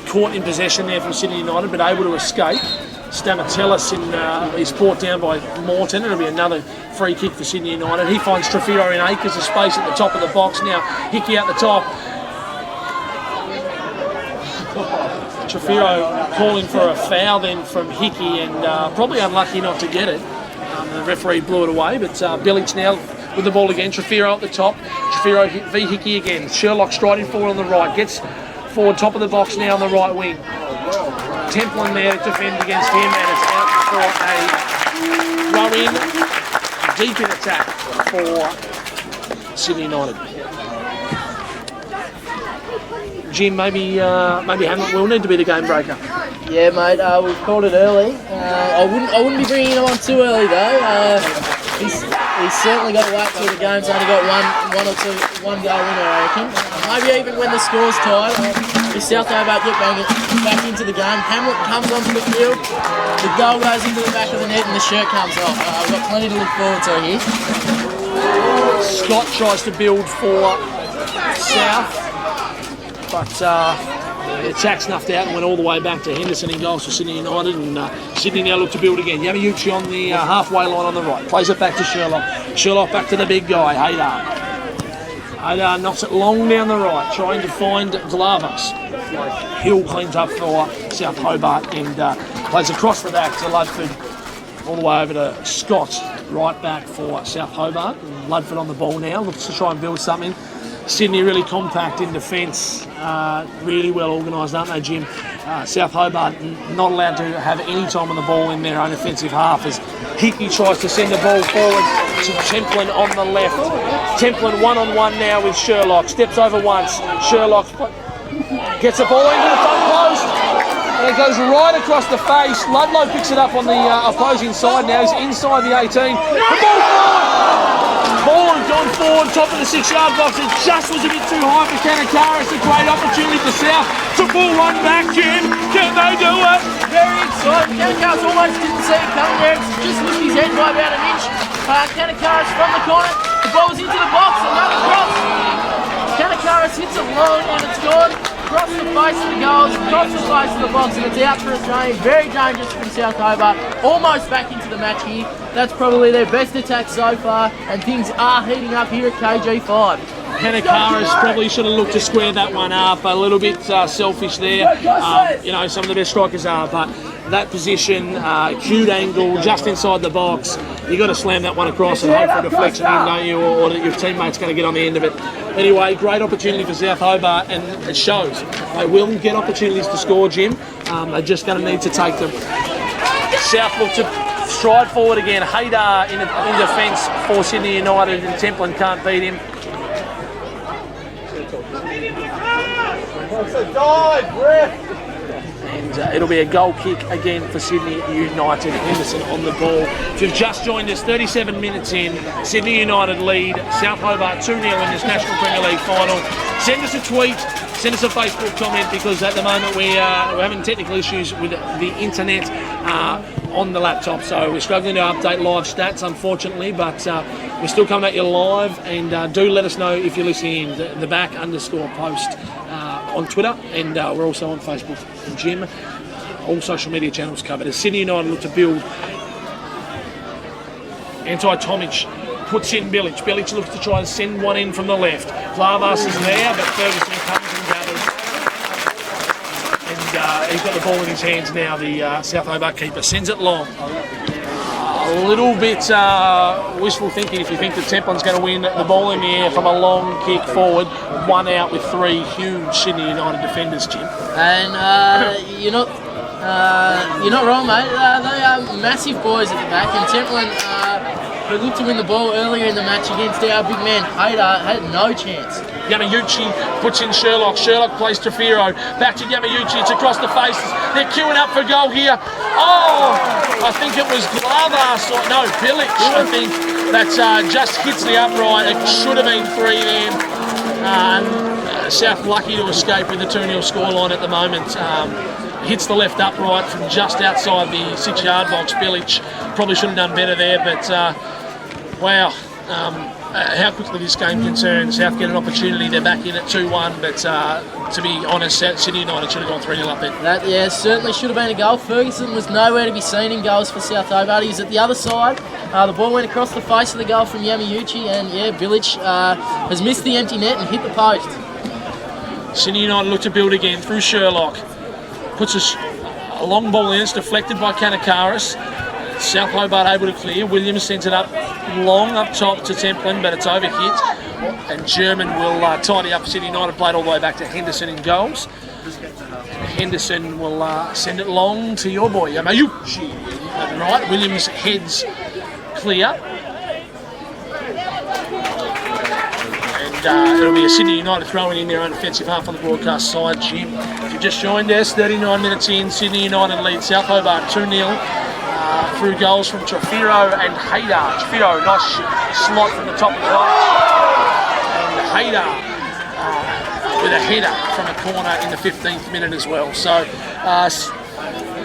caught in possession there from Sydney United, but able to escape. Stamatellis is brought down by Morton. It'll be another free kick for Sydney United. He finds Trefiro in acres of space at the top of the box. Now Hickey out the top. Trefiro calling for a foul then from Hickey, and probably unlucky not to get it. The referee blew it away, but Bilic now with the ball again. Trefiro at the top. Trefiro v Hickey again. Sherlock striding forward on the right. Gets forward, top of the box now on the right wing. Templin there to defend against him, and it's out for a throw-in, deep in attack for Sydney United. Jim, maybe Hamlet will need to be the game breaker. Yeah, mate. We've called it early. I wouldn't be bringing him on too early though. He's certainly got to wait till the game's only got one goal winner, I reckon. Maybe even when the score's tied, if South Hobart get back into the game, Hamlet comes onto the field, the goal goes into the back of the net and the shirt comes off. We've got plenty to look forward to here. Scott tries to build for South, but the attack snuffed out and went all the way back to Henderson in goals for Sydney United, and Sydney now look to build again. Yamauchi on the halfway line on the right, plays it back to Sherlock. Sherlock back to the big guy, Haydar. Haydar knocks it long down the right, trying to find Glavas. Hill cleans up for South Hobart and plays across the back to Ludford, all the way over to Scott, right back for South Hobart. Ludford on the ball now, looks to try and build something. Sydney really compact in defence, really well organised, aren't they, Jim? South Hobart not allowed to have any time on the ball in their own offensive half as Hickey tries to send the ball forward to Templin on the left. Templin one-on-one now with Sherlock, steps over once. Sherlock gets the ball into the front post and it goes right across the face. Ludlow picks it up on the opposing side now. He's inside the 18. The ball forward! Ball has gone forward, top of the 6-yard box. It just was a bit too high for Kanakaris. A great opportunity for South to pull one back, Jim. Can they do it? Very exciting. Kanakaris almost didn't see it coming there. Just lifted his head by about an inch. Kanakaris from the corner. The ball was into the box. Another cross. Kanakaris hits it long and it's gone. Across the face of the goals, across the face of the box, and it's out for a throw. Very dangerous from South Hobart. Almost back into the match here. That's probably their best attack so far, and things are heating up here at KG5. Kanakaris probably should have looked to square that one up. A little bit selfish there. Some of the best strikers are, but that position, acute angle, just inside the box, you got to slam that one across and hope for a deflection in, don't you, or that your teammate's going to get on the end of it. Anyway, great opportunity for South Hobart, and it shows. They will get opportunities to score, Jim. They're just going to need to take them. South look to stride forward again. Haydar in defence for Sydney United, and Templin can't beat him. And it'll be a goal kick again for Sydney United. Henderson on the ball. If you've just joined us, 37 minutes in, Sydney United lead South Hobart 2-0 in this National Premier League final. Send us a tweet, send us a Facebook comment, because at the moment we're having technical issues with the internet on the laptop, so we're struggling to update live stats, unfortunately, but we're still coming at you live, and do let us know if you're listening in the back_post on Twitter, and we're also on Facebook and Jim. All social media channels covered. As Sydney United look to build, Anti-Tomic puts in Bilic. Bilic looks to try and send one in from the left. Glavas is there, but Ferguson comes and gathers. And he's got the ball in his hands now, the South Hobart keeper. Sends it long. A little bit wishful thinking if you think that Templin's going to win the ball in the air from a long kick forward. One out with three huge Sydney United defenders, Jim. And you're not wrong, mate. They are massive boys at the back, and Templin, who looked to win the ball earlier in the match against our big man Haydar, had no chance. Yamauchi puts in Sherlock. Sherlock plays Trefiro. Back to Yamauchi. It's across the faces. They're queuing up for goal here. Oh, I think it was Glavas. No, Bilic, I think, that just hits the upright. It should have been 3 then. South lucky to escape with the 2-0 scoreline at the moment. Hits the left upright from just outside the 6-yard box. Bilic probably should have done better there, but wow. How quickly this game can turn. South get an opportunity. They're back in at 2-1, but to be honest, Sydney United should have gone 3-0 up there. That, certainly should have been a goal. Ferguson was nowhere to be seen in goals for South Hobart. He was at the other side. The ball went across the face of the goal from Yamauchi, and Bilic has missed the empty net and hit the post. Sydney United look to build again through Sherlock. Puts a long ball in. It's deflected by Kanakaris. South Hobart able to clear. Williams sends it up long up top to Templin, but it's overhit. And German will tidy up. Sydney United played all the way back to Henderson in goals. Henderson will send it long to your boy, Yamayuchi. Right, Williams heads clear. And it'll be a Sydney United throwing in their own offensive half on the broadcast side, Jim. If you just joined us, 39 minutes in, Sydney United lead South Hobart 2-0 through goals from Trafiro and Haydar. Trafiro, nice slot from the top of the box. And Haydar with a header from a corner in the 15th minute as well. So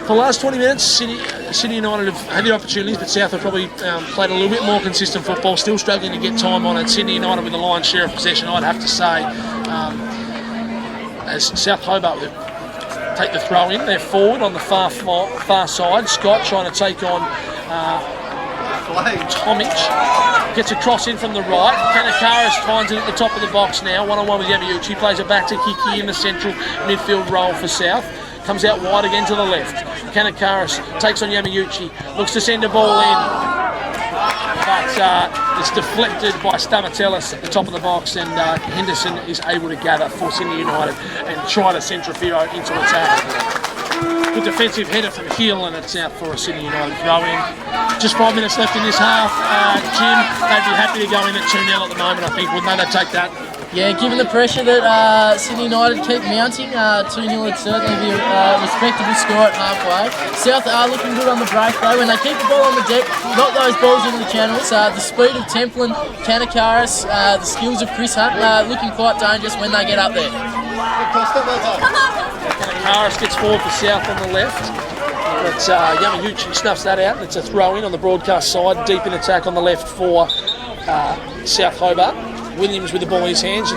for the last 20 minutes, Sydney United have had their opportunities, but South have probably played a little bit more consistent football, still struggling to get time on it. Sydney United with the lion's share of possession, I'd have to say. As South Hobart take the throw in, they're forward on the far side. Scott trying to take on Tomic. Gets a cross in from the right. Kanakaris finds it at the top of the box now. One-on-one with Yamayuchi. Plays it back to Kiki in the central midfield role for South. Comes out wide again to the left. Kanakaris takes on Yamayuchi. Looks to send a ball in. But it's deflected by Stamatellis at the top of the box, and Henderson is able to gather for Sydney United and try to send Trafiro into attack. Good defensive header from Hill, and it's out for a Sydney United throw-in. Just 5 minutes left in this half. Jim, they'd be happy to go in at 2-0 at the moment, I think, wouldn't they? They'd take that. Yeah, given the pressure that Sydney United keep mounting, 2-0 would certainly be a respectable score at halfway. South are looking good on the break though. When they keep the ball on the deck, knock those balls into the channels. The speed of Templin, Kanakaris, the skills of Chris Hunt, looking quite dangerous when they get up there. Kanakaris gets forward for South on the left. But Yamayuchi snuffs that out. It's a throw-in on the broadcast side. Deep in attack on the left for South Hobart. Williams with the ball in his hands.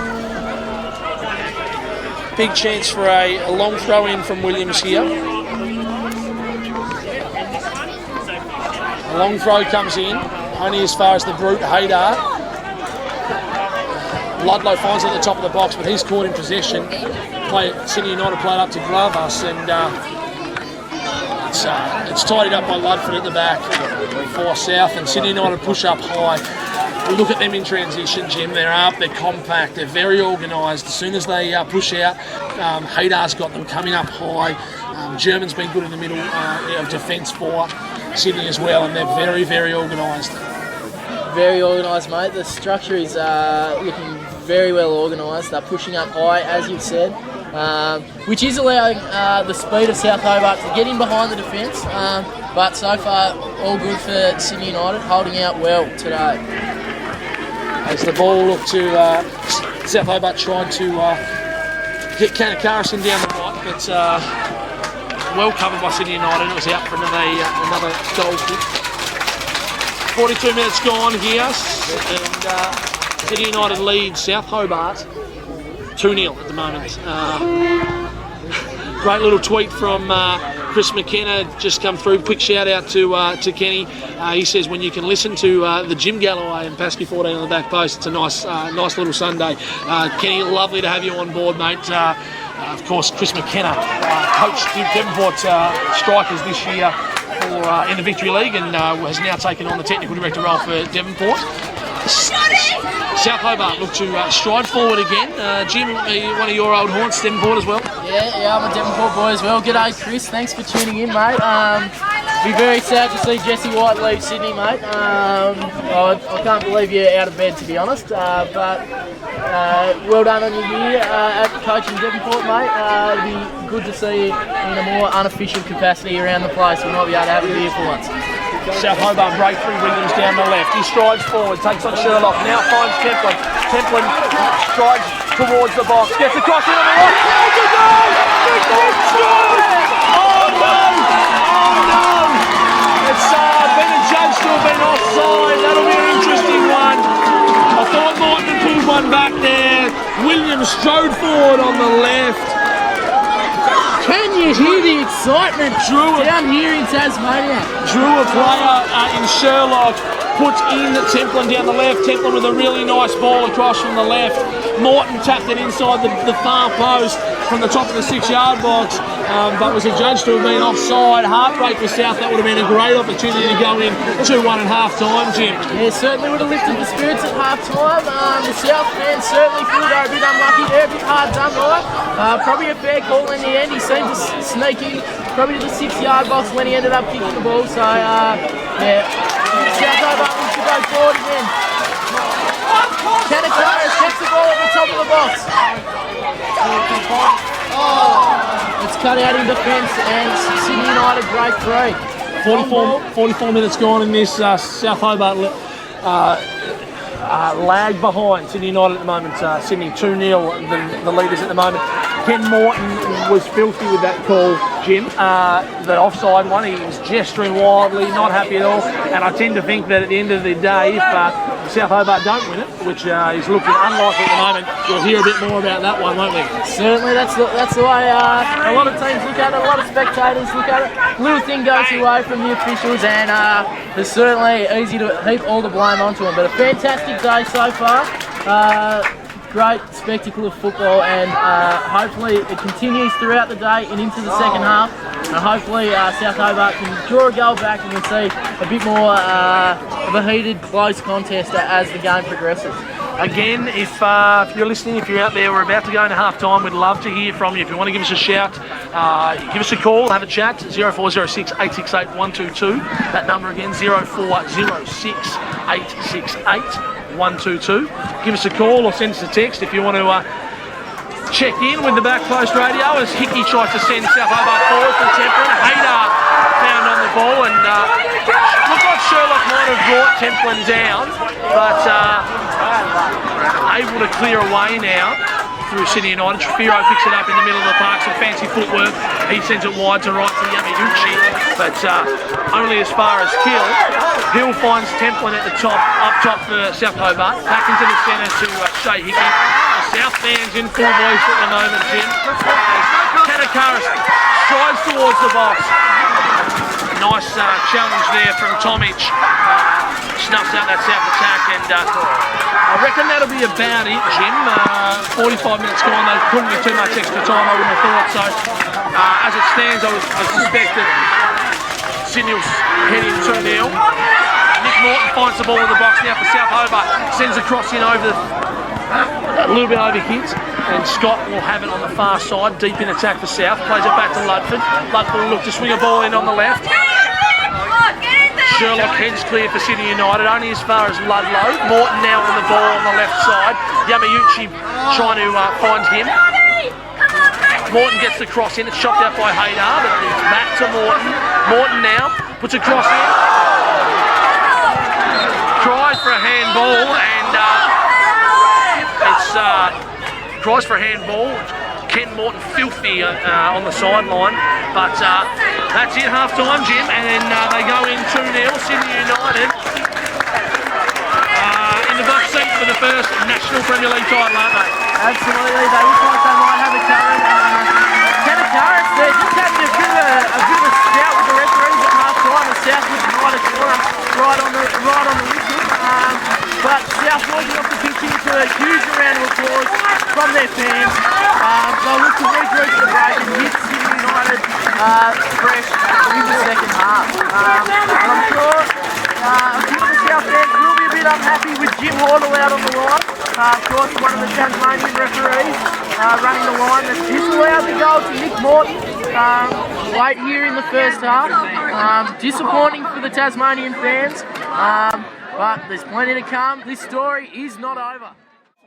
Big chance for a long throw-in from Williams here. A long throw comes in, only as far as the brute Haydar. Ludlow finds it at the top of the box, but he's caught in possession. Sydney United played up to Glavas, and it's tidied up by Ludford at the back for South, and Sydney United push up high. We look at them in transition, Jim. They're up, they're compact, they're very organised. As soon as they push out, Haydar's got them coming up high. German's been good in the middle of defence for Sydney as well, and they're very, very organised. Very organised, mate. The structure is looking very well organised. They're pushing up high, as you've said, which is allowing the speed of South Hobart to get in behind the defence. But so far, all good for Sydney United, holding out well today. As the ball looked to South Hobart tried to get Kanakaris down the right, but well covered by Sydney United. It was out for another goal kick. 42 minutes gone here, and Sydney United leads South Hobart 2-0 at the moment. Great little tweet from Chris McKenna just come through. Quick shout out to Kenny. He says when you can listen to the Jim Galloway and Paske 14 on the back post, it's a nice little Sunday. Kenny, lovely to have you on board, mate. Of course, Chris McKenna coached Devonport Strikers this year in the Victory League, and has now taken on the technical director role for Devonport. South Hobart look to stride forward again. Jim, one of your old haunts, Devonport as well? Yeah, I'm a Devonport boy as well. G'day, Chris. Thanks for tuning in, mate. Be very sad to see Jesse White leave Sydney, mate. I can't believe you're out of bed, to be honest. But well done on your year at coaching Devonport, mate. It'll be good to see you in a more unofficial capacity around the place. We might be able to have a beer for once. South Hobart breakthrough, Williams down the left. He strides forward, takes on Sherlock, now finds Templin. Templin strides towards the box, gets across into the right. Oh no! It's been adjudged to have been offside. That'll be an interesting one. I thought Martin had pulled one back there. Williams strode forward on the left. Can you hear the excitement down here in Tasmania? Drew a player in Sherlock, puts in Templin down the left. Templin with a really nice ball across from the left. Morton tapped it inside the far post from the top of the 6-yard box. but was adjudged to have been offside. Heartbreak for South. That would have been a great opportunity to go in 2-1 at half time, Jim. Yeah, certainly would have lifted the spirits at half time. The South fans certainly feel they're a bit unlucky there, a bit hard done by. Probably a fair call in the end. He seemed to sneak in probably to the 6-yard box when he ended up kicking the ball. So, yeah, South Hobart needs to go forward again. Tanakara checks the ball at the top of the box. It's cut out in defence and Sydney United break free. 44 minutes gone in this South Hobart lag behind Sydney United at the moment. Sydney 2-0, the leaders at the moment. Ken Morton was filthy with that call, Jim. The offside one, he was gesturing wildly, not happy at all. And I tend to think that at the end of the day, if South Hobart don't win it, which is looking unlikely at the moment, we'll hear a bit more about that one, won't we? Certainly, that's the way a lot of teams look at it, a lot of spectators look at it. Little thing goes away from the officials, and it's certainly easy to heap all the blame onto them. But a fantastic day so far. Great spectacle of football, and hopefully it continues throughout the day and into the second half, and hopefully South Hobart can draw a goal back and we'll see a bit more of a heated, close contest as the game progresses. Again, if you're listening, if you're out there, we're about to go into half time. We'd love to hear from you. If you want to give us a shout, give us a call, have a chat. 0406 868 122. That number again, 0406 868 122. Give us a call or send us a text if you want to check in with the Back Post Radio as Hickey tries to send South Hobart forward for Templin. Hayter found on the ball, and looked like Sherlock might have brought Templin down, but able to clear away now through Sydney United. Trafiro picks it up in the middle of the park, some fancy footwork. He sends it wide to right to Yamiuchi, but only as far as Hill. Hill finds Templin at the top, up top for South Hobart. Back into the centre to Shea Hickey. The South fans in full voice at the moment, Jim. Tanakara strides towards the box. Nice challenge there from Tomic. Snuffs out that South attack, and I reckon that'll be about it, Jim. 45 minutes gone, there couldn't be too much extra time, I wouldn't have thought. So, as it stands, I suspect that Sydney will head in 2-0. Nick Morton finds the ball in the box now for South Hobart. Sends a cross in over, a little bit over hit, and Scott will have it on the far side, deep in attack for South. Plays it back to Ludford. Ludford will look to swing a ball in on the left. Sherlock heads clear for Sydney United, only as far as Ludlow. Morton now on the ball on the left side. Yamiuchi trying to find him. Morton gets the cross in, it's chopped out by Haydar, but it's back to Morton. Morton now puts a cross in. Tries for a handball, and it's cries for a handball. Ken Morton filthy on the sideline, but that's it, half time, Jim, and then they go in 2-0. Sydney United in the box seat for the first National Premier League title, aren't they? Absolutely, they look like they might have a current. Tanakaris there just having a bit of a scout with the referees at half time, and South was right on the wicket. But South walking off the pitch into a huge round of applause from their fans. They'll look to regroup the break and hit Sydney United fresh in the second half. I'm sure a few of the South fans will be a bit unhappy with Jim Hordle out on the line. Of course, one of the Tasmanian referees running the line that's disallowed the goal to Nick Morton late here in the first half. Disappointing for the Tasmanian fans. But there's plenty to come. This story is not over.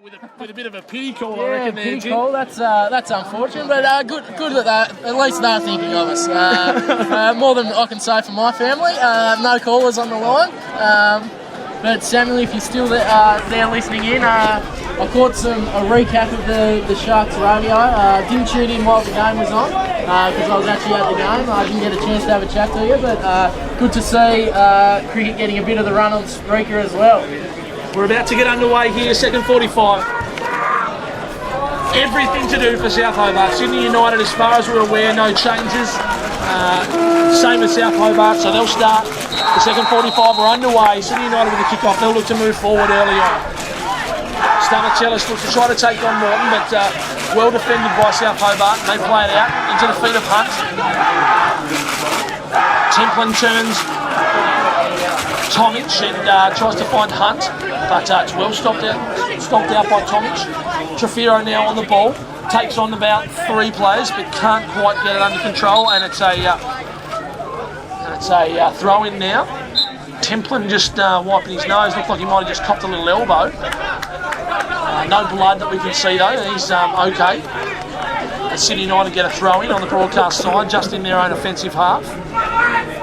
With a bit of a pity call, I reckon, there, pity Jim. call. That's unfortunate, but good that at least they're thinking of us. More than I can say for my family. No callers on the line. But Samuel, if you're still there listening in, I caught a recap of the Sharks radio. Didn't tune in while the game was on because I was actually at the game. I didn't get a chance to have a chat to you, but good to see cricket getting a bit of the run on Spreaker as well. We're about to get underway here, second 45. Everything to do for South Hobart. Sydney United, as far as we're aware, no changes. Same as South Hobart, so they'll start the second 45. We're underway. Sydney United with the kick-off. They'll look to move forward early on. Stamachelis looks to try to take on Morton, but Well defended by South Hobart. They play it out into the feet of Hunt. Templin turns Tomic and tries to find Hunt, but it's well stopped out by Tomic. Trefiro now on the ball, takes on about 3 players, but can't quite get it under control, and it's a throw in now. Templin just wiping his nose, looked like he might have just copped a little elbow. No blood that we can see though, he's okay. And Sydney United get a throw in on the broadcast side, just in their own offensive half.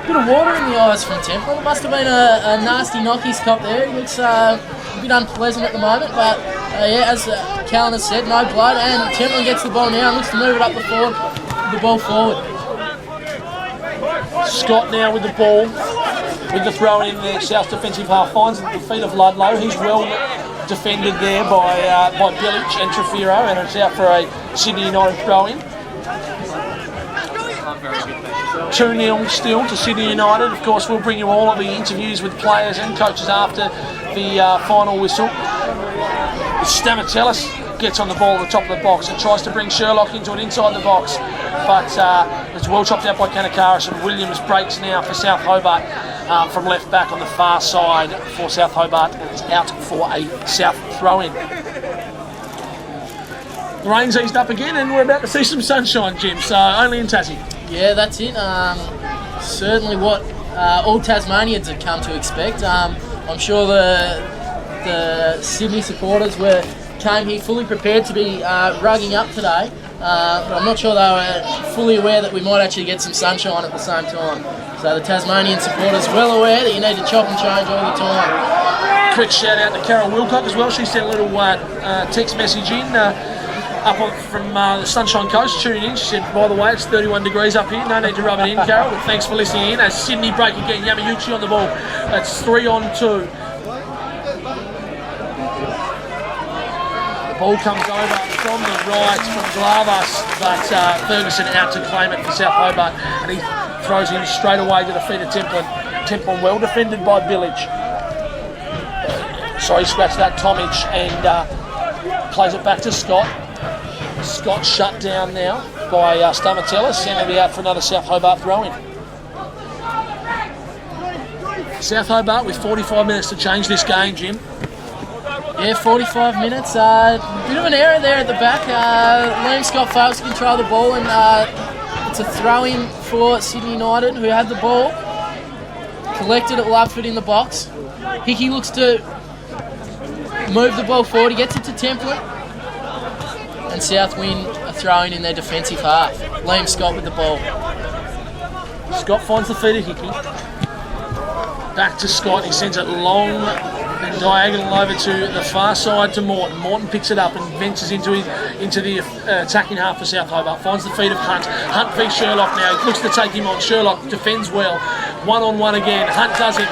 Bit of water in the eyes from Templin. It must have been a nasty knock he's copped there. He looks a bit unpleasant at the moment, but yeah, as Callan has said, no blood, and Templin gets the ball now and looks to move it up the ball forward. Scott now with the ball, with the throw in the South defensive half, finds the feet of Ludlow. He's well defended there by Billich and Trefiro, and it's out for a Sydney United throw in. 2-0 still to Sydney United. Of course, we'll bring you all of the interviews with players and coaches after the final whistle. Stamatellis gets on the ball at the top of the box and tries to bring Sherlock into it inside the box, but it's well chopped out by Kanakaris, and Williams breaks now for South Hobart from left back on the far side for South Hobart, and it's out for a South throw-in. The rain's eased up again and we're about to see some sunshine, Jim, so only in Tassie. Yeah, that's it. Certainly what all Tasmanians had come to expect. I'm sure the Sydney supporters came here fully prepared to be rugging up today, but I'm not sure they were fully aware that we might actually get some sunshine at the same time. So the Tasmanian supporters well aware that you need to chop and change all the time. Quick shout out to Carol Wilcock as well. She sent a little text message in from the Sunshine Coast, tuning in. She said, by the way, it's 31 degrees up here. No need to rub it in, Carol, but thanks for listening in. As Sydney break again, Yamayuchi on the ball. It's 3-on-2. The ball comes over from the right from Glavas, but Ferguson out to claim it for South Hobart, and he throws him straight away to the feet of Templin. Templin well defended by Village. So he scratched that Tomic and plays it back to Scott. Scott shut down now by Stamatellis, and he'll be out for another South Hobart throw-in. South Hobart with 45 minutes to change this game, Jim. Yeah, 45 minutes. Bit of an error there at the back. Liam Scott fails to control the ball, and it's a throw-in for Sydney United, who had the ball. Collected at Ludford in the box. Hickey looks to move the ball forward. He gets it to Templin. And South win a throw-in in their defensive half. Liam Scott with the ball. Scott finds the feet of Hickey. Back to Scott. He sends it long and diagonal over to the far side to Morton. Morton picks it up and ventures into the attacking half for South Hobart. Finds the feet of Hunt. Hunt v Sherlock now. He looks to take him on. Sherlock defends well. 1-on-1 again. Hunt does it.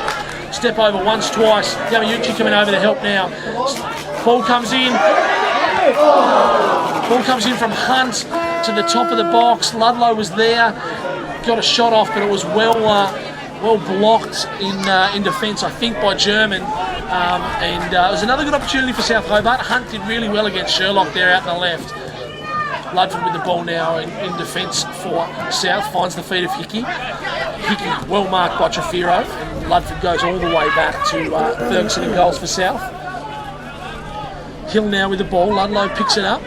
Step over once, twice. Yamayuchi coming over to help now. Ball comes in. Ball comes in from Hunt to the top of the box. Ludlow was there. Got a shot off, but it was well blocked in defence, I think, by German. And it was another good opportunity for South Hobart. Hunt did really well against Sherlock there out on the left. Ludford with the ball now in defence for South. Finds the feet of Hickey. Hickey well marked by Trefiro. And Ludford goes all the way back to Ferguson and goals for South. Hill now with the ball. Ludlow picks it up.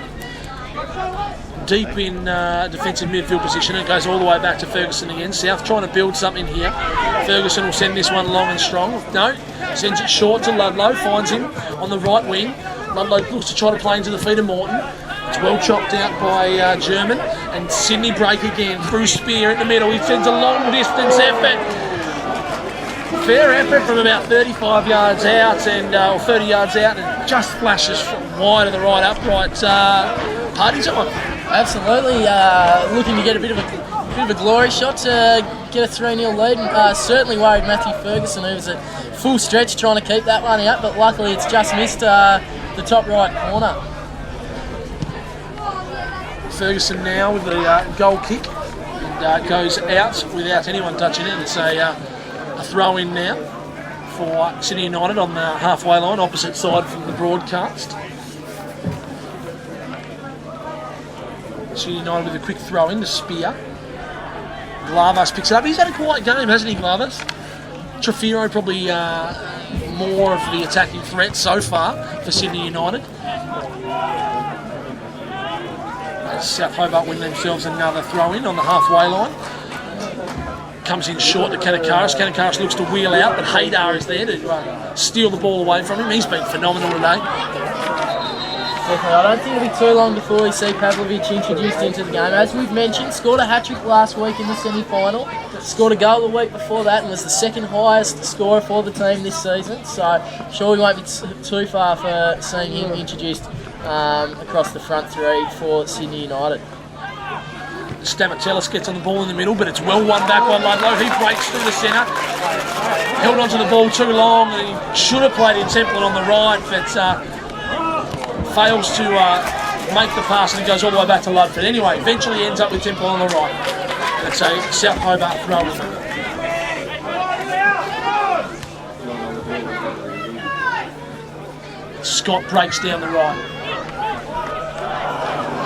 Deep in defensive midfield position. It goes all the way back to Ferguson again. South trying to build something here. Ferguson will send this one long and strong. No, sends it short to Ludlow. Finds him on the right wing. Ludlow looks to try to play into the feet of Morton. It's well chopped out by German. And Sydney break again. Bruce Spear in the middle. He sends a long distance effort. Fair effort from about 35 yards out or 30 yards out, and just flashes wide of the right upright. Party time. Absolutely, looking to get a bit of a glory shot to get a 3-0 lead. And, certainly worried Matthew Ferguson, who was at full stretch trying to keep that one out, but luckily it's just missed the top right corner. Ferguson now with the goal kick, and goes out without anyone touching it. It's a throw in now for Sydney United on the halfway line, opposite side from the broadcast. Sydney United with a quick throw in, the spear. Glavas picks it up. He's had a quiet game, hasn't he, Glavas? Trefiro probably more of the attacking threat so far for Sydney United. As South Hobart win themselves another throw in on the halfway line. Comes in short to Kanakaris. Kanakaris looks to wheel out, but Haydar is there to steal the ball away from him. He's been phenomenal today. Definitely. I don't think it'll be too long before we see Pavlovic introduced into the game. As we've mentioned, scored a hat-trick last week in the semi-final, scored a goal the week before that, and was the second highest scorer for the team this season. So sure we won't be too far for seeing him introduced across the front three for Sydney United. Stamatellis gets on the ball in the middle, but it's well won back by Ludlow. He breaks through the centre, held onto the ball too long, and he should have played in Templin on the right, but fails to make the pass, and it goes all the way back to Ludford. Anyway, eventually ends up with Temple on the right. It's a South Hobart throw in. Scott breaks down the right.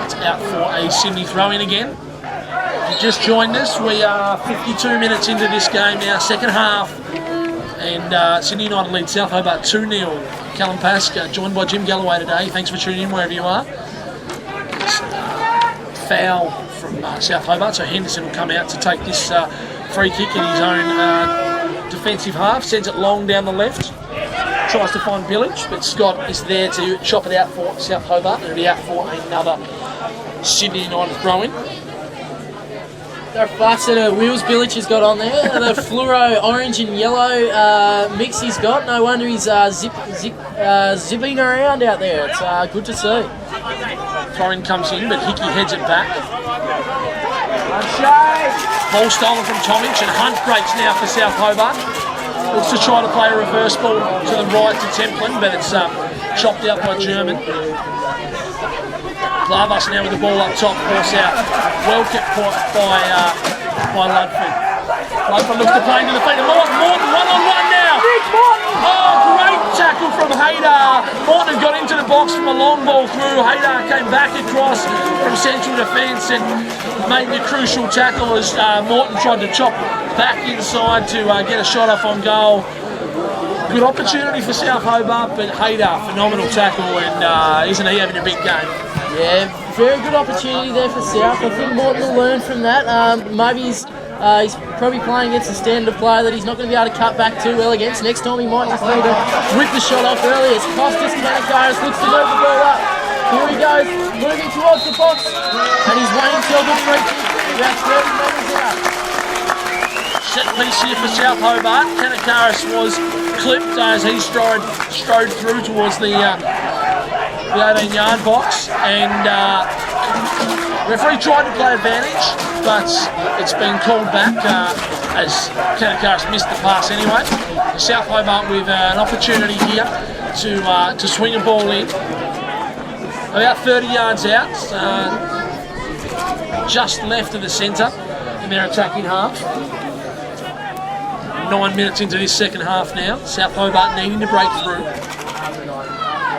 It's out for a Sydney throw in again. If you just joined us, we are 52 minutes into this game now, second half. And Sydney United lead South Hobart 2-0. Callan Paske, joined by Jim Galloway today. Thanks for tuning in wherever you are. It's foul from South Hobart, so Henderson will come out to take this free kick in his own defensive half. Sends it long down the left. Tries to find Village, but Scott is there to chop it out for South Hobart. And it'll be out for another Sydney United throw-in. They're fast set of wheels Village has got on there. The fluoro orange and yellow mix he's got. No wonder he's zipping around out there. It's good to see. Throw-in comes in, but Hickey heads it back. Ball stolen from Tomic, and Hunt breaks now for South Hobart. Looks to try to play a reverse ball to the right to Templin, but it's chopped out by German. Glavas now with the ball up top for South. Well kept by Ludford. Ludford looks to play into the feet of Morton. Morton one-on-one now. Oh, great tackle from Haydar. Morton got into the box from a long ball through. Haydar came back across from central defence and made the crucial tackle as Morton tried to chop back inside to get a shot off on goal. Good opportunity for South Hobart, but Haydar, phenomenal tackle, and isn't he having a big game? Yeah, very good opportunity there for South. I think Morton will learn from that. Maybe he's probably playing against a standard of player that he's not going to be able to cut back too well against. Next time he might just need to whip the shot off early as Costas Kanakaris looks to move the ball up. Here he goes, moving towards the box, and he's waiting till the free kick. About 30 metres out. Set piece here for South Hobart. Kanakaris was clipped as he strode through towards the 18-yard box, and referee tried to play advantage, but it's been called back as Kanakaris missed the pass anyway. South Hobart with an opportunity here to swing a ball in. About 30 yards out, just left of the centre in their attacking half. 9 minutes into this second half now. South Hobart needing to break through.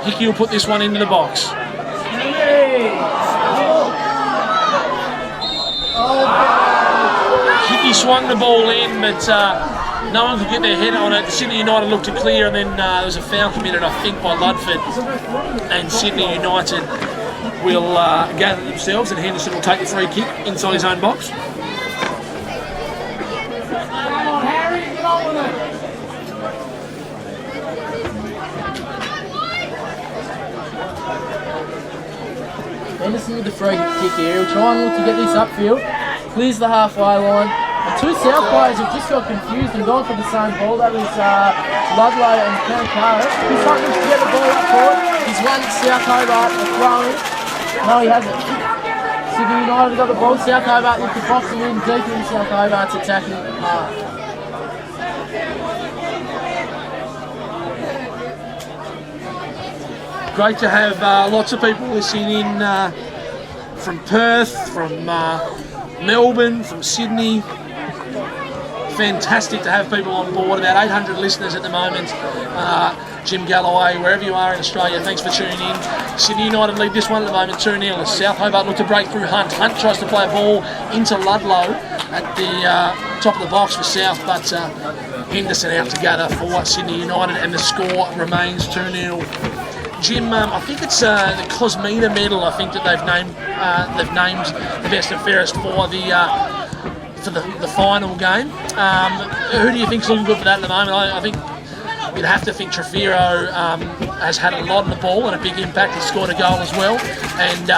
Hickey will put this one into the box. Hickey swung the ball in, but no one could get their head on it. Sydney United looked to clear, and then there was a foul committed, I think, by Ludford. And Sydney United will gather themselves, and Henderson will take the free kick inside his own box. Henderson with the free kick here. He'll try and look to get this upfield. Clears the halfway line. The two South players have just got confused and gone for the same ball. That was Ludlow and Kanakaris. He's looking to get the ball up forward. He's won South Hobart a throw in. No, he hasn't. Sydney United got the ball. South Hobart looked to box him in deep in South Hobart's attacking half. Great to have lots of people listening in from Perth, from Melbourne, from Sydney. Fantastic to have people on board. About 800 listeners at the moment. Jim Galloway, wherever you are in Australia, thanks for tuning in. Sydney United lead this one at the moment 2-0 as South Hobart look to break through Hunt. Hunt tries to play a ball into Ludlow at the top of the box for South, but Henderson out to gather for Sydney United, and the score remains 2-0. Jim, I think it's the Cosmina medal. I think that they've named the best and fairest for the final game. Who do you think's looking good for that at the moment? I think you'd have to think Trefiro has had a lot on the ball and a big impact. He's scored a goal as well, and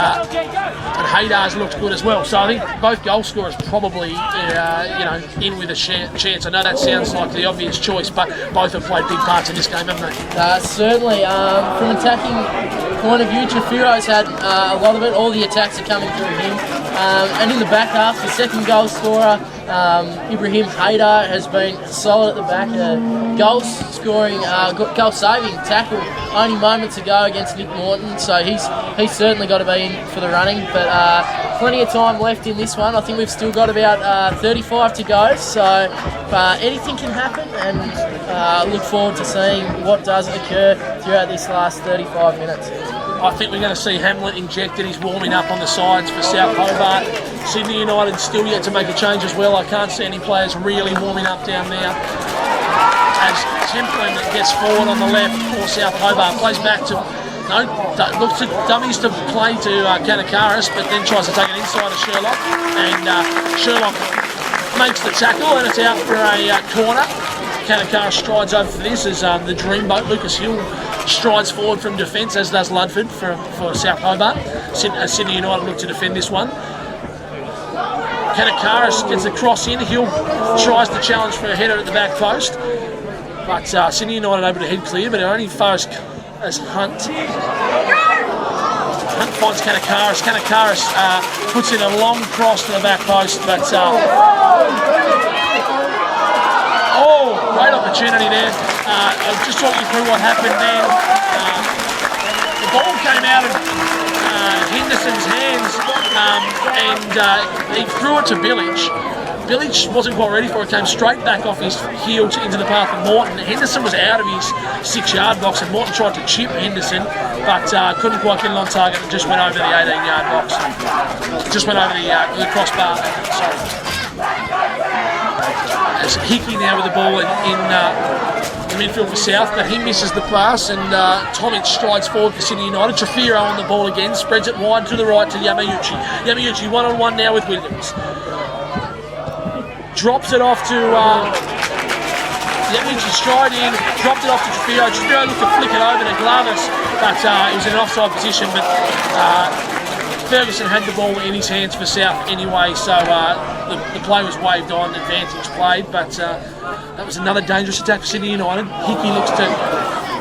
Haydar's looked good as well. So I think both goal scorers probably in with a chance. I know that sounds like the obvious choice, but both have played big parts in this game, haven't they? Certainly. From an attacking point of view, Trefiro's had a lot of it. All the attacks are coming through him. And in the back half, the second goal scorer, Ibrahim Haydar, has been solid at the back. Goal saving tackle only moments ago against Nick Morton, so he's certainly got to be in for the running. But plenty of time left in this one. I think we've still got about 35 to go, so anything can happen, and look forward to seeing what does occur throughout this last 35 minutes. I think we're going to see Hamlet injected. He's warming up on the sides for South Hobart. Sydney United still yet to make a change as well. I can't see any players really warming up down there. As Templin gets forward on the left for South Hobart, plays back to looks to dummies to play to Kanakaris, but then tries to take it inside of Sherlock, and Sherlock makes the tackle, and it's out for a corner. Kanakaris strides over for this as the dreamboat Lucas Hill strides forward from defence, as does Ludford for South Hobart. Sydney United look to defend this one. Kanakaris gets the cross in. Hill tries to challenge for a header at the back post, but Sydney United able to head clear, but only far as Hunt. Hunt finds Kanakaris. Kanakaris puts in a long cross to the back post, but great opportunity there. I'll just talk you through what happened then. The ball came out of Henderson's hands, and he threw it to Billage. Billage wasn't quite ready for it, came straight back off his heel into the path of Morton. Henderson was out of his 6-yard box, and Morton tried to chip Henderson, but couldn't quite get it on target, and just went over the 18-yard box. Just went over the crossbar. Sorry. As Hickey now with the ball in the midfield for South, but he misses the pass, and Tomic strides forward for Sydney United. Trefiro on the ball again, spreads it wide to the right to Yamayuchi. Yamayuchi one-on-one now with Williams. Drops it off to Yamayuchi, stride in, dropped it off to Trefiro. Trefiro looked to flick it over to Glavis, but he was in an offside position, but Ferguson had the ball in his hands for South anyway, so the play was waved on, advantage played, but that was another dangerous attack for Sydney United. Hickey looks to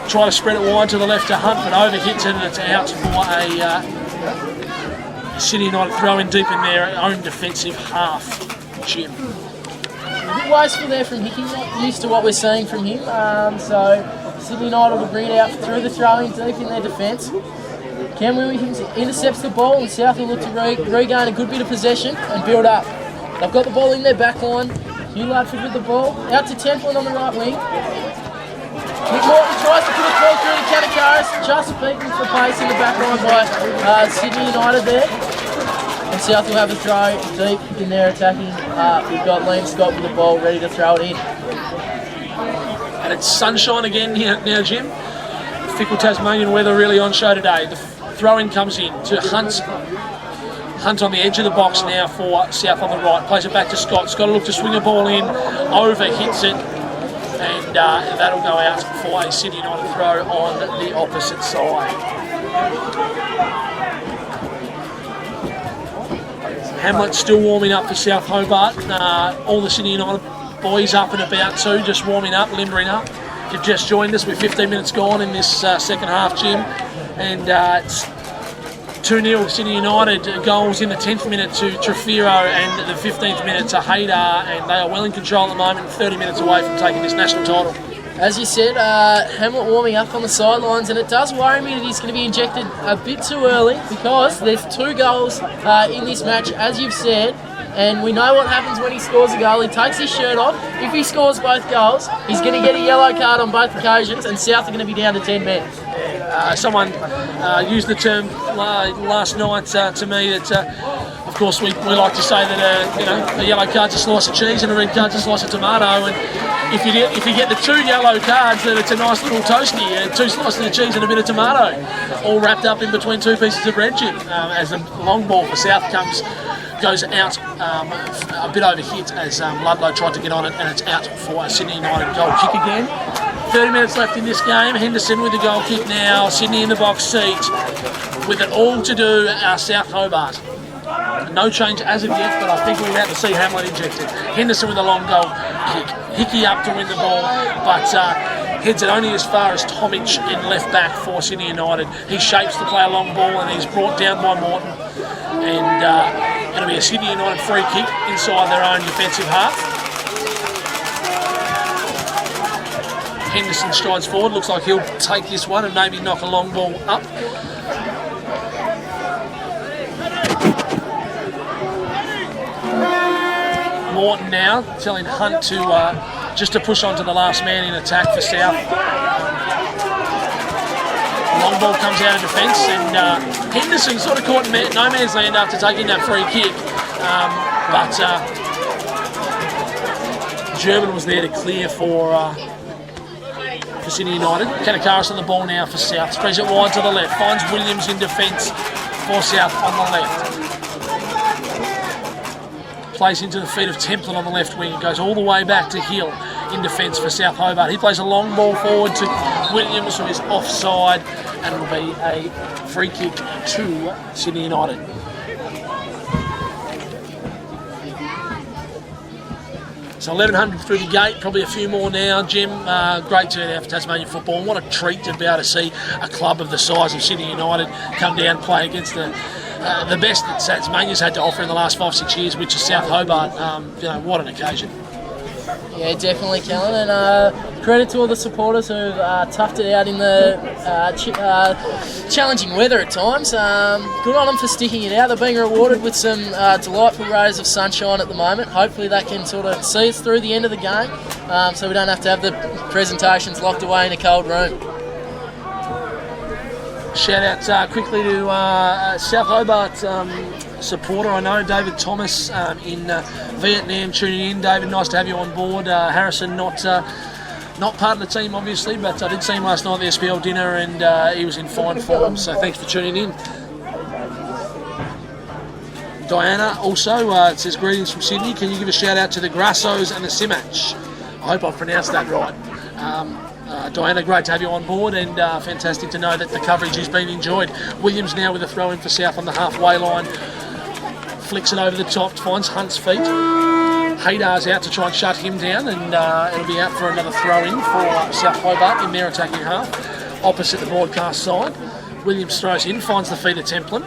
try to spread it wide to the left to Hunt, but overhits it, and it's out for a Sydney United throw in deep in their own defensive half. Jim. A bit wasteful there from Hickey, not used to what we're seeing from him, so Sydney United will read out through the throw in deep in their defence. Cam Williams intercepts the ball, and South will look to regain a good bit of possession and build up. They've got the ball in their back line. Hugh Ludford with the ball. Out to Templin on the right wing. Nick Morton tries to put a ball through to Kanakaris. Just beaten for pace in the back line by Sydney United there. And South will have a throw deep in their attacking half. We've got Liam Scott with the ball ready to throw it in. And it's sunshine again now, Jim. Fickle Tasmanian weather really on show today. The throw-in comes in to Hunt on the edge of the box now for South on the right. Plays it back to Scott. Scott will look to swing a ball in, over hits it, and that'll go out for a Sydney United throw on the opposite side. Hamlet still warming up for South Hobart. All the Sydney United boys up and about too, just warming up, limbering up. If you've just joined us, we're 15 minutes gone in this second half, Jim, and it's 2-0 Sydney United. Goals in the 10th minute to Trefiro and the 15th minute to Haydar, and they are well in control at the moment, 30 minutes away from taking this national title. As you said, Hamlet warming up on the sidelines, and it does worry me that he's going to be injected a bit too early, because there's 2 goals in this match, as you've said. and we know what happens when he scores a goal. He takes his shirt off. If he scores both goals, he's going to get a yellow card on both occasions, and South are going to be down to 10 men. Someone used the term last night to me that, of course, we like to say that a yellow card's a slice of cheese and a red card's a slice of tomato. And if you get the two yellow cards, then it's a nice little toasty, two slices of cheese and a bit of tomato, all wrapped up in between two pieces of bread chip. As the long ball for South goes out a bit over hit as Ludlow tried to get on it, and it's out for a Sydney United goal kick again. 30 minutes left in this game. Henderson with the goal kick now. Sydney in the box seat with it all to do. South Hobart. No change as of yet, but I think we're about to see Hamlin injected. Henderson with a long goal kick. Hickey up to win the ball, but heads it only as far as Tomic in left back for Sydney United. He shapes to play a long ball, and he's brought down by Morton. And it'll be a Sydney United free kick inside their own defensive half. Henderson strides forward, looks like he'll take this one and maybe knock a long ball up. Morton now telling Hunt to just to push on to the last man in attack for South. Long ball comes out of defence, and Henderson sort of caught no man's land after taking that free kick. But German was there to clear for Sydney United. Kanakaris on the ball now for South. Spreads it wide to the left. Finds Williams in defence for South on the left. Plays into the feet of Templin on the left wing. It goes all the way back to Hill in defence for South Hobart. He plays a long ball forward to Williams, who is offside, and will be a free kick to Sydney United. So 1,100 through the gate, probably a few more now. Jim, great turnout for Tasmanian football. And what a treat to be able to see a club of the size of Sydney United come down and play against the best that Tasmania's had to offer in the last 5-6 years, which is South Hobart. What an occasion. Yeah, definitely, Callan, and credit to all the supporters who've toughed it out in the challenging weather at times. Good on them for sticking it out. They're being rewarded with some delightful rays of sunshine at the moment. Hopefully they can sort of see us through the end of the game, so we don't have to have the presentations locked away in a cold room. Shout out quickly to South Hobart supporter. I know David Thomas in Vietnam tuning in. David, nice to have you on board. Harrison, not part of the team obviously, but I did see him last night at the SPL dinner, and he was in fine form. So thanks for tuning in. Diana also it says greetings from Sydney. Can you give a shout out to the Grassos and the Simach? I hope I've pronounced that right. Diana, great to have you on board, and fantastic to know that the coverage has been enjoyed. Williams now with a throw in for South on the halfway line. Flicks it over the top, finds Hunt's feet. Haydar's out to try and shut him down, and it'll be out for another throw in for South Hobart in their attacking half, opposite the broadcast side. Williams throws in, finds the feet of Templin.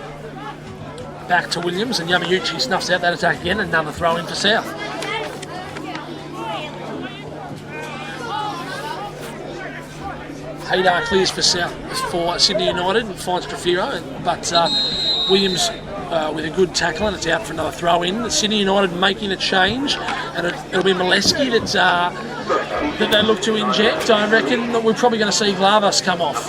Back to Williams, and Yamauchi snuffs out that attack again, and another throw in for South. Haydar clears for Sydney United and finds Trefiro, but Williams with a good tackle, and it's out for another throw in. Sydney United making a change, and it'll be Molesky that they look to inject. I reckon that we're probably going to see Glavas come off.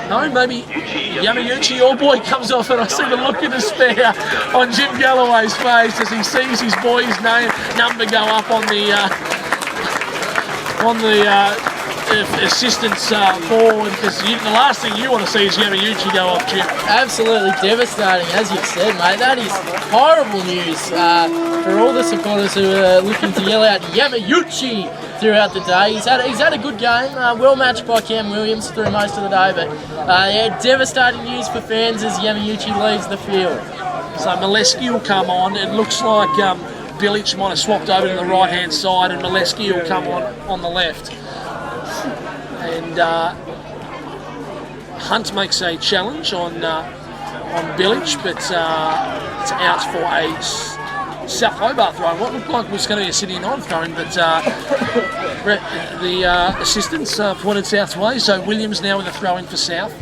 No, maybe Yamauchi, your boy, comes off, and I see the look of despair on Jim Galloway's face as he sees his boy's number go up on the assistant's forward, because the last thing you want to see is Yamauchi go off, Jim. Absolutely devastating, as you've said, mate. That is horrible news for all the supporters who are looking to yell out Yamauchi throughout the day. He's had a good game, well matched by Cam Williams through most of the day, but devastating news for fans as Yamauchi leaves the field. So Molesky will come on. It looks like Bilic might have swapped over to the right hand side, and Molesky will come on the left. And Hunt makes a challenge on Bilic, but it's out for a South Hobart throw. What looked like was going to be a Sydney United throw-in, but the assistants pointed South's way. So Williams now with a throw-in for South.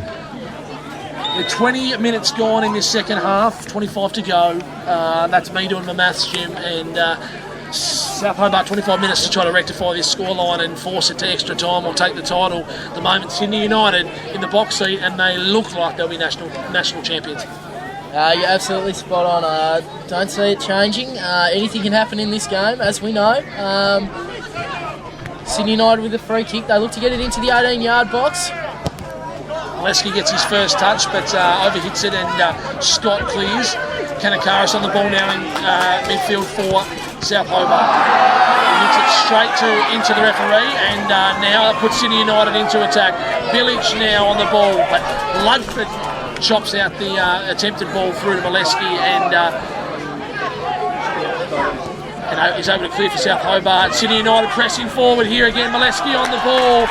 20 minutes gone in this second half, 25 to go. That's me doing my maths, Jim, and South Hobart 25 minutes to try to rectify this scoreline and force it to extra time or take the title. The moment Sydney United in the box seat, and they look like they'll be national champions. You're absolutely spot on. Don't see it changing. Anything can happen in this game, as we know. Sydney United with a free kick. They look to get it into the 18-yard box. Leski gets his first touch, but overhits it, and Scott clears. Kanakaris on the ball now in midfield for South Hobart. He hits it straight into the referee, and now that puts Sydney United into attack. Village now on the ball, but Ludford chops out the attempted ball through to Molesky, and is able to clear for South Hobart. Sydney United pressing forward here again. Molesky on the ball.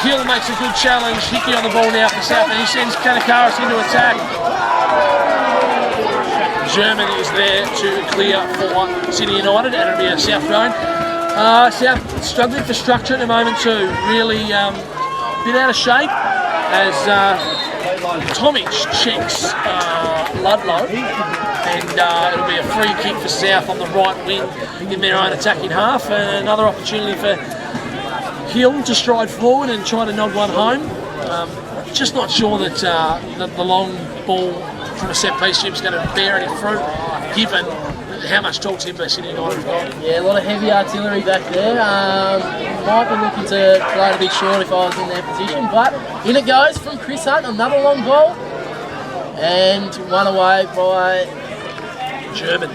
Hill makes a good challenge. Hickey on the ball now for South, and he sends Kanakaris into attack. German is there to clear for Sydney United, and it'll be a South throw-in. South struggling for structure at the moment too. Really a bit out of shape as Tomic checks Ludlow, and it'll be a free kick for South on the right wing in their own attacking half, and another opportunity for Hill to stride forward and try to nod one home. Just not sure that the long ball from a set piece is going to bear any fruit, given how much talk Timber Sydney United have got. Yeah, a lot of heavy artillery back there. Might be looking to play it a bit short if I was in their position, but in it goes from Chris Hunt, another long ball, and one away by German.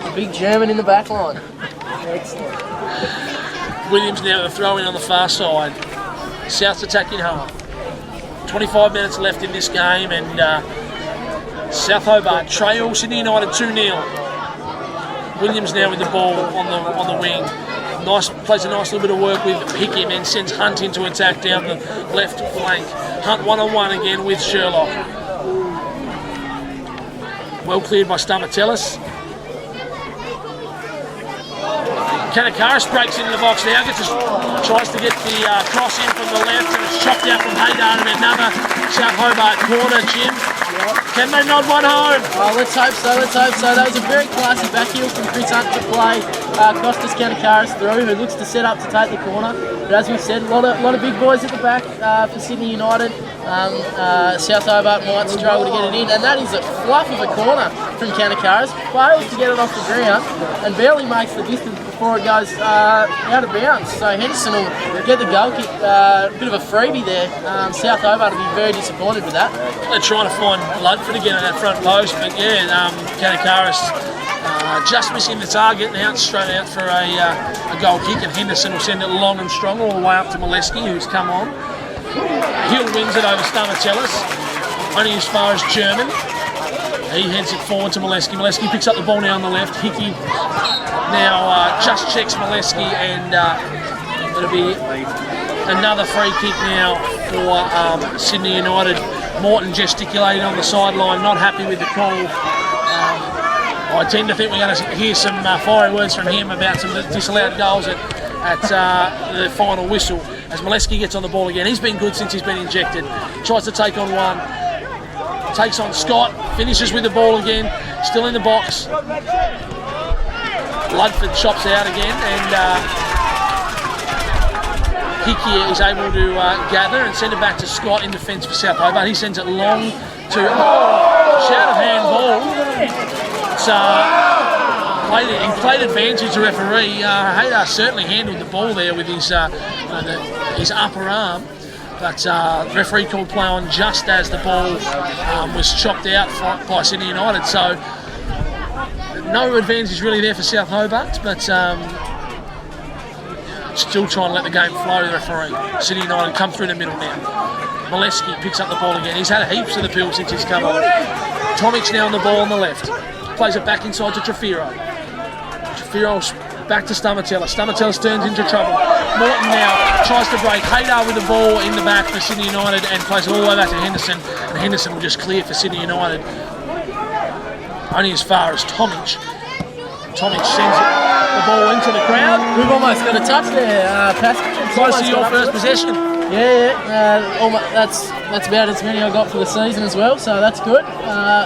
The big German in the back line. Excellent. Williams now to throw in on the far side. South's attacking half. 25 minutes left in this game, and South Hobart trail Sydney United 2-0. Williams now with the ball on the wing. Plays a nice little bit of work with Hickey, and then sends Hunt into attack down the left flank. Hunt one-on-one again with Sherlock. Well cleared by Stamatellis. Kanakaris breaks into the box now, tries to get the cross in from the left, and it's chopped out from Haydar, and another South Hobart corner, Jim. Can they nod one home? Oh, let's hope so. That was a very classy back heel from Chris Hunt to play Costas Kanakaris through, who looks to set up to take the corner. But as we said, a lot of big boys at the back for Sydney United. South Hobart might struggle to get it in, and that is a fluff of a corner from Kanakaris. Fails to get it off the ground and barely makes the distance before it goes out of bounds. So Henderson will get the goal kick. A bit of a freebie there. South Hobart will be very disappointed with that. They're trying to find Ludford again on that front post, but yeah, Kanakaris just missing the target, now it's straight out for a goal kick, and Henderson will send it long and strong all the way up to Molesky, who's come on. Hill wins it over Stamatellis, only as far as German. He heads it forward to Molesky. Molesky picks up the ball now on the left. Hickey now just checks Molesky, and it'll be another free kick now for Sydney United. Morton gesticulating on the sideline, not happy with the call. I tend to think we're going to hear some fiery words from him about some disallowed goals at the final whistle. As Molesky gets on the ball again, he's been good since he's been injected. Tries to take on one, takes on Scott, finishes with the ball again, still in the box. Ludford chops out again, and Hickey is able to gather and send it back to Scott in defence for South Hobart. He sends it long to shout of handball. It's played advantage to referee. Haydar certainly handled the ball there with his upper arm, but the referee called play on just as the ball was chopped out by Sydney United. So no advantage really there for South Hobart, but still trying to let the game flow, the referee. Sydney United come through the middle now. Molesky picks up the ball again. He's had heaps of the pill since he's come on. Tomic now on the ball on the left. Plays it back inside to Trefiro. Trefiro's back to Stamatellis. Stamatellis turns into trouble. Morton now tries to break. Haydar with the ball in the back for Sydney United and plays it all the way back to Henderson. And Henderson will just clear for Sydney United. Only as far as Tomic. Tomic sends the ball into the crowd. We've almost got a touch there, Paske. Close to your first possession. That's about as many I got for the season as well, so that's good.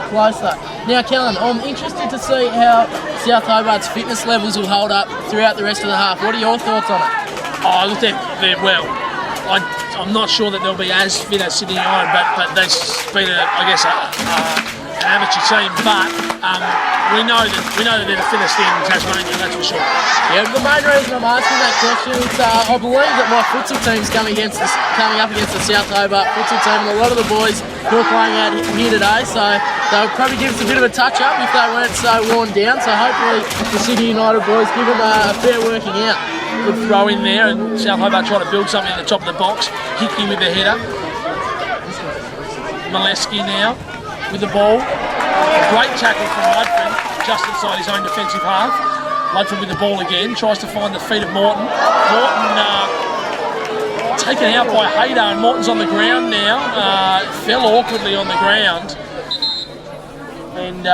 Close though. Now, Callan, I'm interested to see how South Hobart's fitness levels will hold up throughout the rest of the half. What are your thoughts on it? Oh, look, they're well. I'm not sure that they'll be as fit as Sydney United, but they've been, an amateur team. But we know that they're the fittest in Tasmania, that's for sure. Yeah, the main reason I'm asking that question is I believe that my futsal team's coming up against the South Hobart futsal team, and a lot of the boys who are playing out here today, so they'll probably give us a bit of a touch-up if they weren't so worn down. So hopefully the Sydney United boys give them a fair working out. Good throw in there, and South Hobart trying to build something at the top of the box. Hickey with the header. Molesky now with the ball. Great tackle from Ludford, just inside his own defensive half. Ludford with the ball again, tries to find the feet of Morton. Morton taken out by Hader, and Morton's on the ground now. Fell awkwardly on the ground and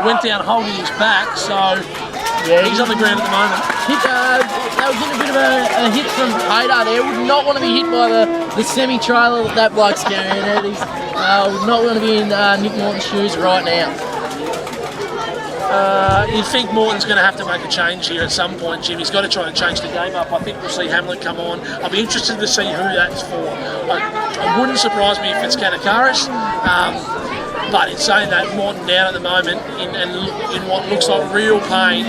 went down holding his back, so he's on the ground at the moment. That was getting a bit of a hit from Hader there. Would not want to be hit by the semi-trailer that bloke's carrying it. Would not want to be in Nick Morton's shoes right now. You think Morton's going to have to make a change here at some point, Jim. He's got to try and change the game up. I think we'll see Hamlet come on. I'll be interested to see who that's for. It wouldn't surprise me if it's Kanakaris. But in saying that, Morton down at the moment in what looks like real pain,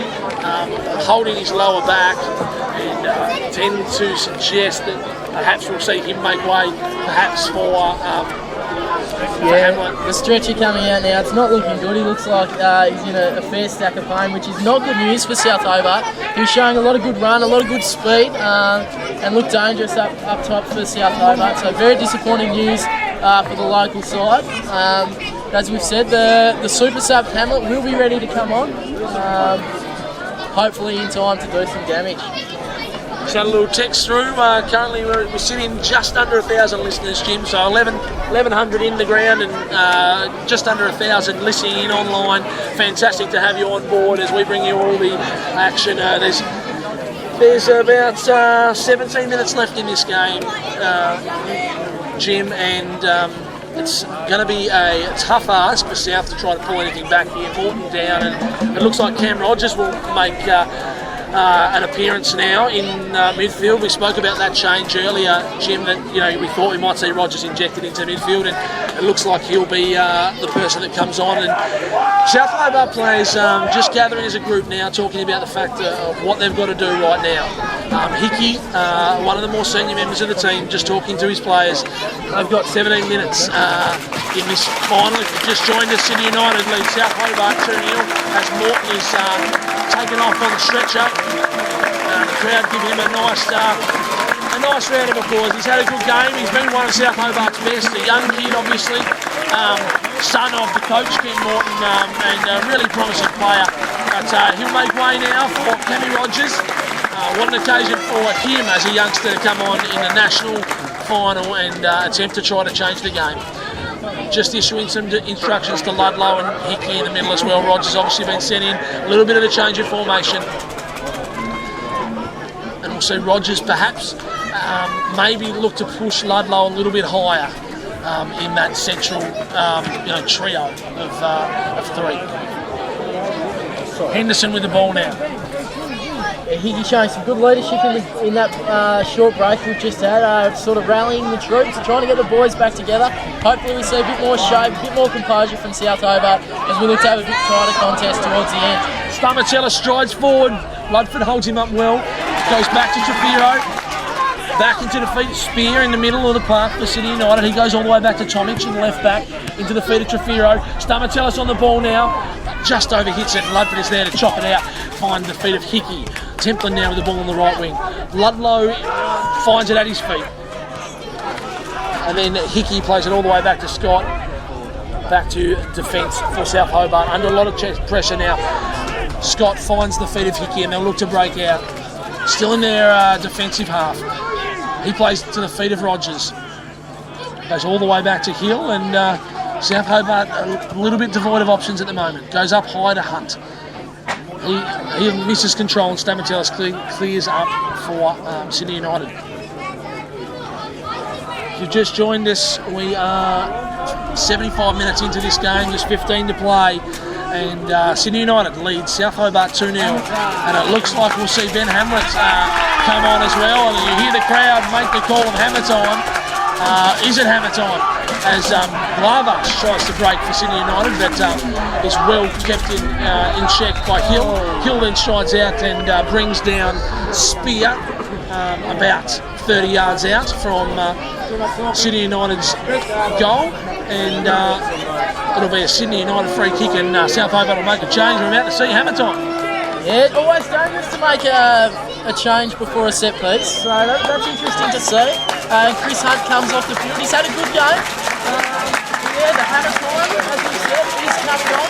holding his lower back, and tend to suggest that perhaps we'll see him make way perhaps for Hamlet. The stretcher coming out now, it's not looking good. He looks like he's in a fair stack of pain, which is not good news for South Hobart. He's showing a lot of good run, a lot of good speed, and looked dangerous up top for South Hobart. So very disappointing news for the local side. As we've said, the super sub Hamlet will be ready to come on, hopefully in time to do some damage. Just had a little text through. Currently we're sitting just under 1,000 listeners, Jim, so 1,100 in the ground and just under 1,000 listening in online. Fantastic to have you on board as we bring you all the action. There's about 17 minutes left in this game, Jim, and it's going to be a tough ask for South to try to pull anything back here. Morton down, and it looks like Cam Rogers will make an appearance now in midfield. We spoke about that change earlier, Jim, that we thought we might see Rogers injected into midfield, and it looks like he'll be the person that comes on. And South Hobart players just gathering as a group now, talking about the fact of what they've got to do right now. Hickey, one of the more senior members of the team, just talking to his players. They've got 17 minutes in this final. If you've just joined us, Sydney United lead South Hobart 2-0 as Morton is taken off on the stretcher. The crowd give him a nice round of applause. He's had a good game. He's been one of South Hobart's best. A young kid, obviously, son of the coach, Ken Morton, and a really promising player. But he'll make way now for Cammy Rogers. What an occasion for him as a youngster to come on in the national final and attempt to try to change the game. Just issuing some instructions to Ludlow and Hickey in the middle as well. Rogers obviously been sent in. A little bit of a change of formation. And also Rogers perhaps maybe look to push Ludlow a little bit higher in that central trio of three. Henderson with the ball now. Hickey showing some good leadership in that short break we've just had, sort of rallying the troops, trying to get the boys back together. Hopefully we see a bit more shape, a bit more composure from South Hobart as we look to have a bit tighter contest towards the end. Stamatella strides forward, Ludford holds him up well, goes back to Trafiro, back into the feet of Spear in the middle of the park for Sydney United. He goes all the way back to Tomic in the left back, into the feet of Trafiro. Stamatellis on the ball now, just overhits it, and Ludford is there to chop it out, find the feet of Hickey. Templin now with the ball on the right wing. Ludlow finds it at his feet. And then Hickey plays it all the way back to Scott. Back to defence for South Hobart. Under a lot of pressure now. Scott finds the feet of Hickey and they'll look to break out. Still in their defensive half. He plays to the feet of Rogers. Goes all the way back to Hill, and South Hobart a little bit devoid of options at the moment. Goes up high to Hunt. He misses control and Stamatellis clears up for Sydney United. you've just joined us, we are 75 minutes into this game, just 15 to play, and Sydney United leads South Hobart 2-0, and it looks like we'll see Ben Hamlet come on as well, and you hear the crowd make the call of hammer time. Is it hammer time? As Glover tries to break for Sydney United, but is well kept in check by Hill. Hill then strides out and brings down Spear about 30 yards out from Sydney United's goal, and it'll be a Sydney United free kick, and South Hobart will make a change. We're about to see hammer time. Yeah, always dangerous to make a change before a set piece, so that's interesting to see. Chris Hunt comes off the field. He's had a good game. Yeah, the hammer time, as we said, is coming on,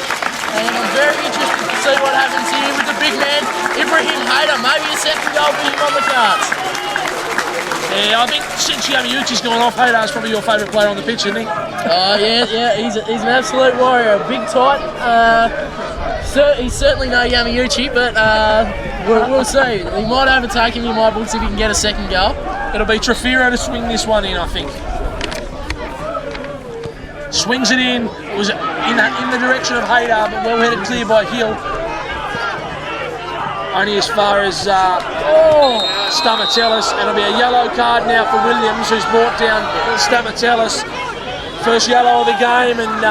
and I'm very interested to see what happens here with the big man, Ibrahim Hayder. Maybe a second goal for him on the cards. Yeah, I think since Yamauchi's gone off, Haydar's probably your favourite player on the pitch, isn't he? Oh, yeah, he's an absolute warrior, a big tight. He's certainly no Yamauchi, but we'll see. He might overtake him in my books if he can get a second goal. It'll be Trefiro to swing this one in, I think. Swings it in. It was in the direction of Haydar, but well headed clear by Hill. Only as far as Stamatellis, and it'll be a yellow card now for Williams, who's brought down Stamatellis. First yellow of the game, and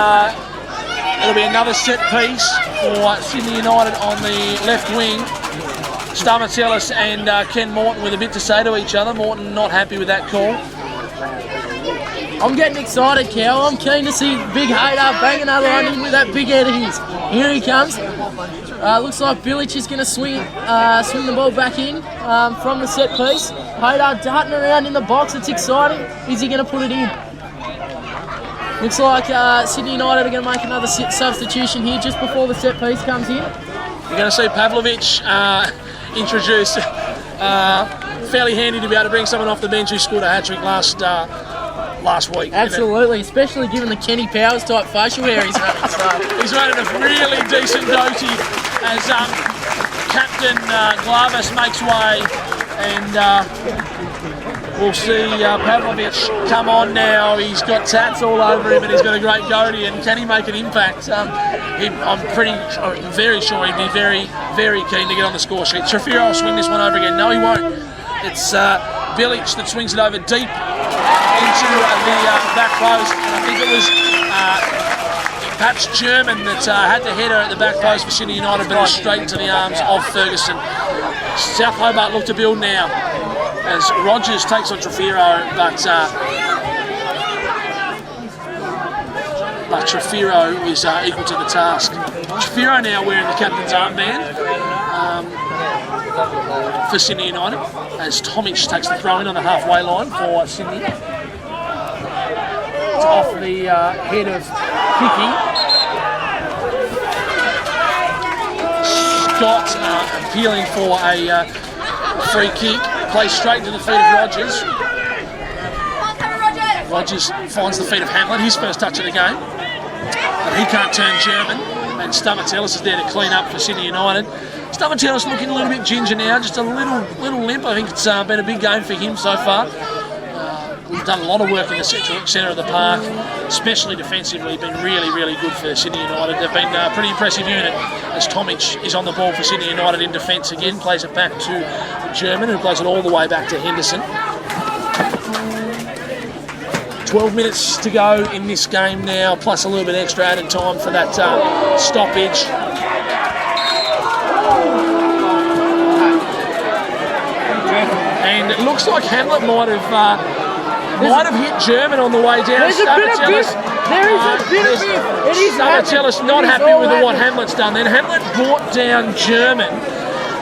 it'll be another set piece for Sydney United on the left wing. Stamatellis and Ken Morton with a bit to say to each other. Morton not happy with that call. I'm getting excited, Cal. I'm keen to see Big Haydar bang another one in with that big head of his. Here he comes. Looks like Bilic is going to swing the ball back in from the set piece. Haydar darting around in the box. It's exciting. Is he going to put it in? Looks like Sydney United are going to make another substitution here just before the set piece comes in. You're going to see Pavlovic introduced. Fairly handy to be able to bring someone off the bench who scored a hat-trick last week. Absolutely, especially given the Kenny Powers type facial hair he's running. So. He's running a really decent doty as Captain Glavis makes way, and we'll see Pavlovic come on now. He's got tats all over him and he's got a great goatee, and can he make an impact? I'm very sure he'd be very, very keen to get on the score sheet. Trefiro will swing this one over again. No, he won't. It's Bilic that swings it over deep into the back post, and I think it was perhaps German that had the header at the back post for Sydney United, but it was straight into the arms of Ferguson. South Hobart look to build now as Rogers takes on Trefiro, but Trefiro is equal to the task. Trefiro now wearing the captain's armband for Sydney United, as Tomic takes the throw in on the halfway line for Sydney. It's off the head of Hickey. Scott appealing for a free kick, plays straight to the feet of Rogers. Rogers finds the feet of Hamlet, his first touch of the game, but he can't turn German, and Stamatellis is there to clean up for Sydney United. Stamatellis looking a little bit ginger now, just a little limp. I think it's been a big game for him so far. We've done a lot of work in the centre of the park, especially defensively. Been really, really good for Sydney United. They've been a pretty impressive unit as Tomic is on the ball for Sydney United in defence again. Plays it back to German, who plays it all the way back to Henderson. 12 minutes to go in this game now, plus a little bit extra added time for that stoppage. And it looks like Hamlet might have hit German on the way down. There's a bit of biff. There is a bit of biff. It is Stamatellis not happy with what Hamlet's done. Then Hamlet brought down German.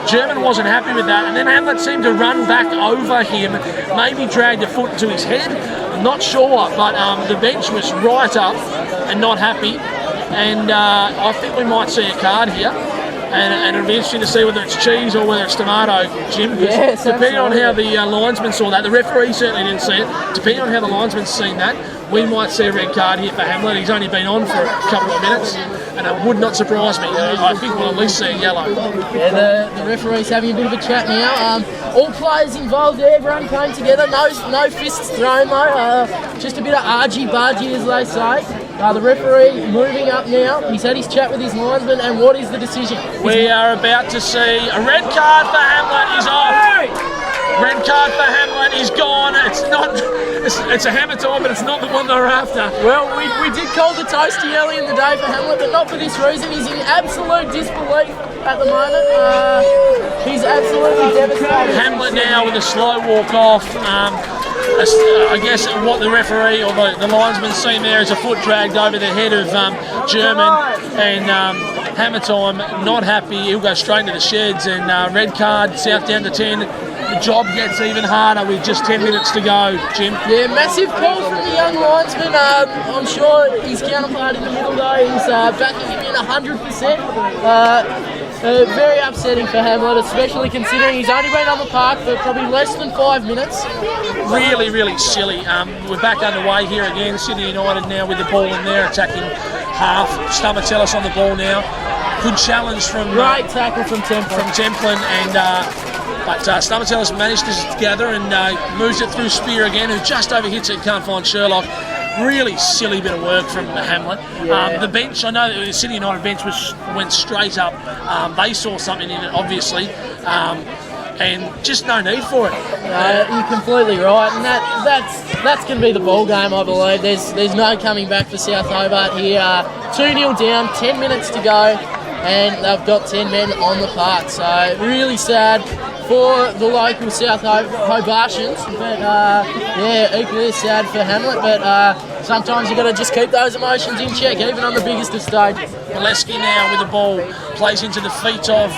German wasn't happy with that, and then Hamlet seemed to run back over him, maybe dragged a foot into his head. I'm not sure, but the bench was right up and not happy, and I think we might see a card here. And it'll be interesting to see whether it's cheese or whether it's tomato, Jim. Yes, depending on how the linesman saw that, the referee certainly didn't see it. Depending on how the linesman's seen that, we might see a red card here for Hamlet. He's only been on for a couple of minutes. and it would not surprise me. I think we'll at least see a yellow. Yeah, the referee's having a bit of a chat now. All players involved there, everyone came together. No fists thrown though. Just a bit of argy-bargy, as they say. The referee moving up now. He's had his chat with his linesman, and what is the decision? We are about to see a red card for Hamlet is off. Red card for Hamlet is gone. It's a hammer time, but it's not the one they're after. Well, we did call the toasty early in the day for Hamlet, but not for this reason. He's in absolute disbelief at the moment. He's absolutely devastated. Hamlet now with a slow walk off. I guess what the referee or the linesman seen there is a foot dragged over the head of German, and hammer time, not happy. He'll go straight into the sheds, and red card, South down to 10. The job gets even harder with just 10 minutes to go, Jim. Yeah, massive call from the young linesman. I'm sure his counterpart in the middle though is backing him in 100%. Very upsetting for Hamlet, especially considering he's only been on the park for probably less than 5 minutes. Really, really silly. We're back underway here again. Sydney United now with the ball in there, attacking half. Stamatellis on the ball now. Good challenge from... Great tackle from Templin. But Stamatellis managed to gather and moves it through Spear again, who just overhits it, can't find Sherlock. Really silly bit of work from Hamlet. Yeah. The bench, I know the Sydney United bench went straight up. They saw something in it, obviously, and just no need for it. You're completely right, and that's going to be the ball game, I believe. There's no coming back for South Hobart here. 2-0 down, 10 minutes to go, and they've got 10 men on the park. So really sad for the local South Hobartians, but equally sad for Hamlet. But sometimes you've got to just keep those emotions in check, even on the biggest of stages. Paske now with the ball, plays into the feet of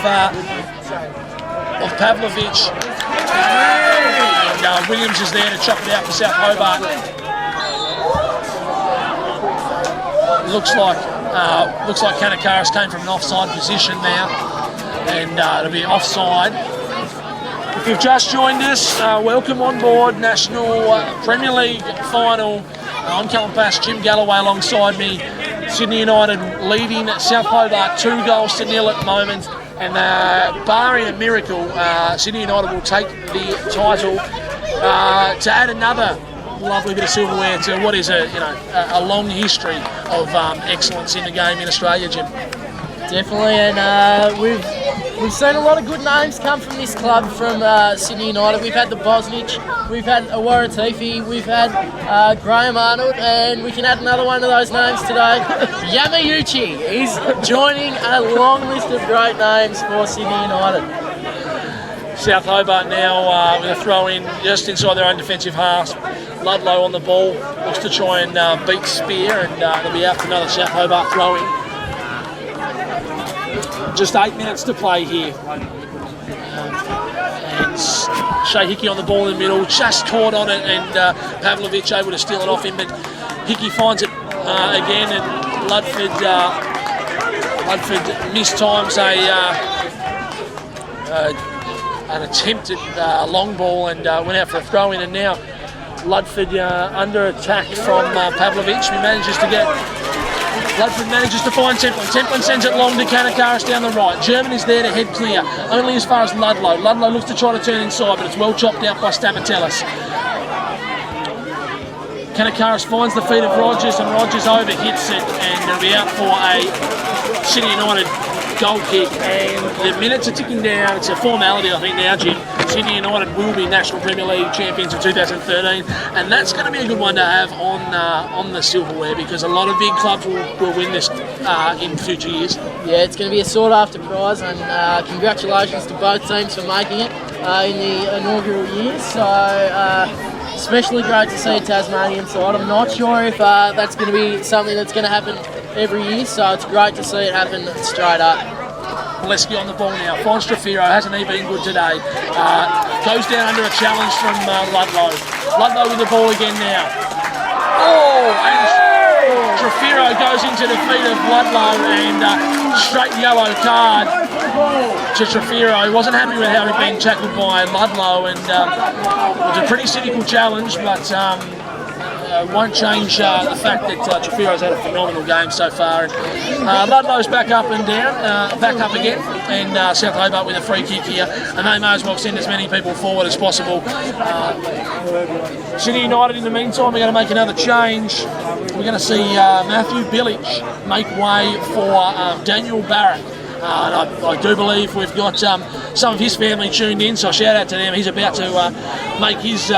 Pavlovich, and Williams is there to chop it out for South Hobart. Looks like Kanakaris came from an offside position now, and it'll be offside. If you've just joined us, welcome on board National Premier League final. I'm Callan, Jim Galloway alongside me. Sydney United leading South Hobart 2-0 at the moment, and barring a miracle, Sydney United will take the title to add another lovely bit of silverware to what is a long history of excellence in the game in Australia, Jim. Definitely, and we've seen a lot of good names come from this club from Sydney United. We've had the Bosnich, we've had Awaratifi, we've had Graham Arnold, and we can add another one of those names today. Yamayuchi is joining a long list of great names for Sydney United. South Hobart now with a throw in just inside their own defensive half. Ludlow on the ball, looks to try and beat Spear, and they'll be out for another South Hobart throw in. Just 8 minutes to play here. And Shea Hickey on the ball in the middle, just caught on it, and Pavlovich able to steal it off him, but Hickey finds it again, and Ludford mistimes an attempt at long ball and went out for a throw in, and now Ludford under attack from Pavlovich. Ludford manages to find Templin. Templin sends it long to Kanakaris down the right. German is there to head clear, only as far as Ludlow. Ludlow looks to try to turn inside, but it's well chopped out by Stamatellis. Kanakaris finds the feet of Rogers, and Rogers overhits it, and it'll be out for a Sydney United goal kick. And the minutes are ticking down. It's a formality, I think, now, Jim. Sydney United will be National Premier League champions of 2013, and that's going to be a good one to have on the silverware, because a lot of big clubs will win this in future years. Yeah, it's going to be a sought-after prize, and congratulations to both teams for making it in the inaugural year. So especially great to see a Tasmanian side. I'm not sure if that's going to be something that's going to happen every year, so it's great to see it happen straight up. Paske on the ball now, finds Trafiro, hasn't he been good today? Goes down under a challenge from Ludlow. Ludlow with the ball again now. And Trafiro goes into the feet of Ludlow, and straight yellow card to Trafiro. He wasn't happy with how he'd been tackled by Ludlow, and it was a pretty cynical challenge, but won't change the fact that Trefiro's had a phenomenal game so far. And Ludlow's back up and down, back up again, and South Hobart with a free kick here, and they may as well send as many people forward as possible. Sydney United, in the meantime, we're going to make another change. We're going to see Matthew Billich make way for Daniel Barrett. And I do believe we've got some of his family tuned in, so shout out to them. He's about to make his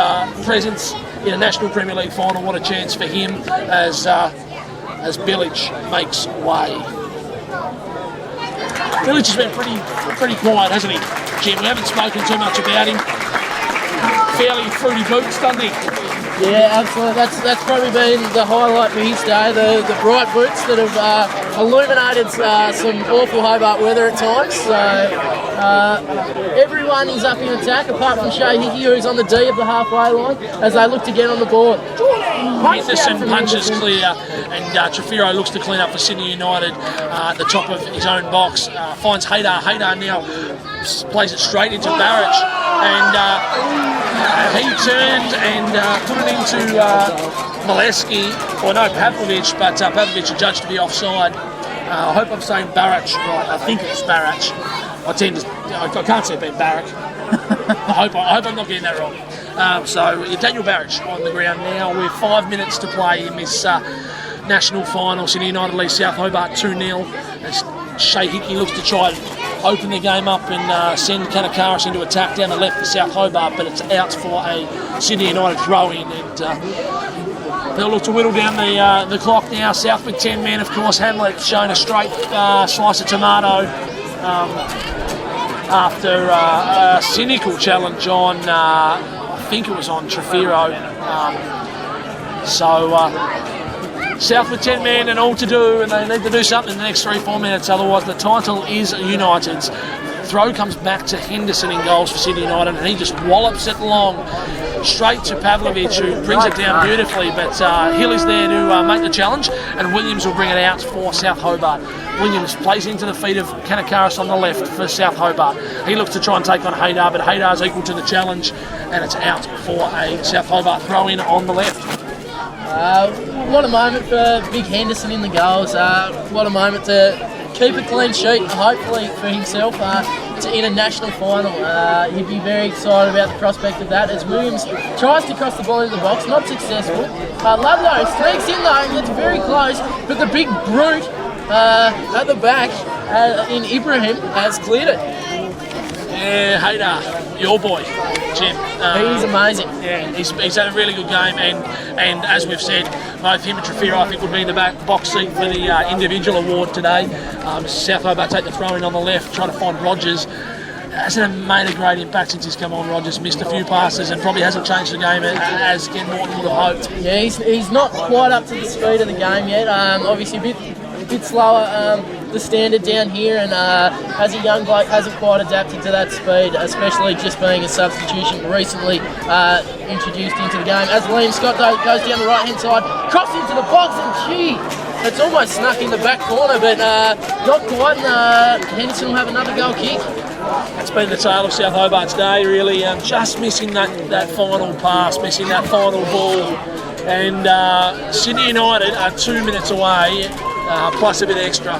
presence in a National Premier League final. What a chance for him as Billich makes way. Billich has been pretty quiet, hasn't he, Jim? We haven't spoken too much about him. Fairly fruity boots, doesn't he? Yeah, absolutely. That's probably been the highlight for his day. The bright boots that have illuminated some awful Hobart weather at times. So everyone is up in attack, apart from Shay Hickey, who's on the D of the halfway line, as they look to get on the board. Henderson punches clear, and Trefiro looks to clean up for Sydney United at the top of his own box. Finds Haydar. Haydar now plays it straight into Barrett, and he turned and put it into Mileski, or no, Pavlovich, but Pavlovich adjudged to be offside. I hope I'm saying Barrett right. I think it's Barrett. I can't say it being Barrett. I hope I'm not getting that wrong. So Daniel Barrett on the ground now with 5 minutes to play in this national final. Sydney United leads South Hobart 2-0. As Shay Hickey looks to try and open the game up and send Kanakaris into attack down the left for South Hobart, but it's out for a Sydney United throw-in, and they'll look to whittle down the clock now. South with 10 men, of course. Hamlet showing a straight slice of tomato after a cynical challenge on, I think it was on Trefiro. South with 10 men and all to do, and they need to do something in the next 3-4 minutes, otherwise the title is United's. Throw comes back to Henderson in goals for Sydney United, and he just wallops it long straight to Pavlovich, who brings it down beautifully, but Hill is there to make the challenge, and Williams will bring it out for South Hobart. Williams plays into the feet of Kanakaris on the left for South Hobart. He looks to try and take on Haydar, but Haydar's equal to the challenge, and it's out for a South Hobart throw-in on the left. What a moment for Big Henderson in the goals. What a moment to keep a clean sheet, hopefully for himself, in a national final. He'd be very excited about the prospect of that, as Williams tries to cross the ball into the box, not successful. Ludlow sneaks in though and gets very close, but the big brute at the back in Ibrahim has cleared it. Yeah, Haydar, your boy, Jim. He's amazing. Yeah, he's had a really good game, and as we've said, both him and Trefiro, I think, would be in the box seat for the individual award today. South Hobart take the throw-in on the left, trying to find Rogers. Hasn't made a great impact since he's come on. Rogers missed a few passes and probably hasn't changed the game as Ken Morton would have hoped. Yeah, he's not quite up to the speed of the game yet. Obviously a bit slower, the standard down here, and as a young bloke hasn't quite adapted to that speed, especially just being a substitution recently introduced into the game. As Liam Scott goes down the right hand side, cross into the box, and gee, it's almost snuck in the back corner, but not quite, and Henderson will have another goal kick. It's been the tale of South Hobart's day, really. Just missing that final pass, missing that final ball, and Sydney United are 2 minutes away, plus a bit extra.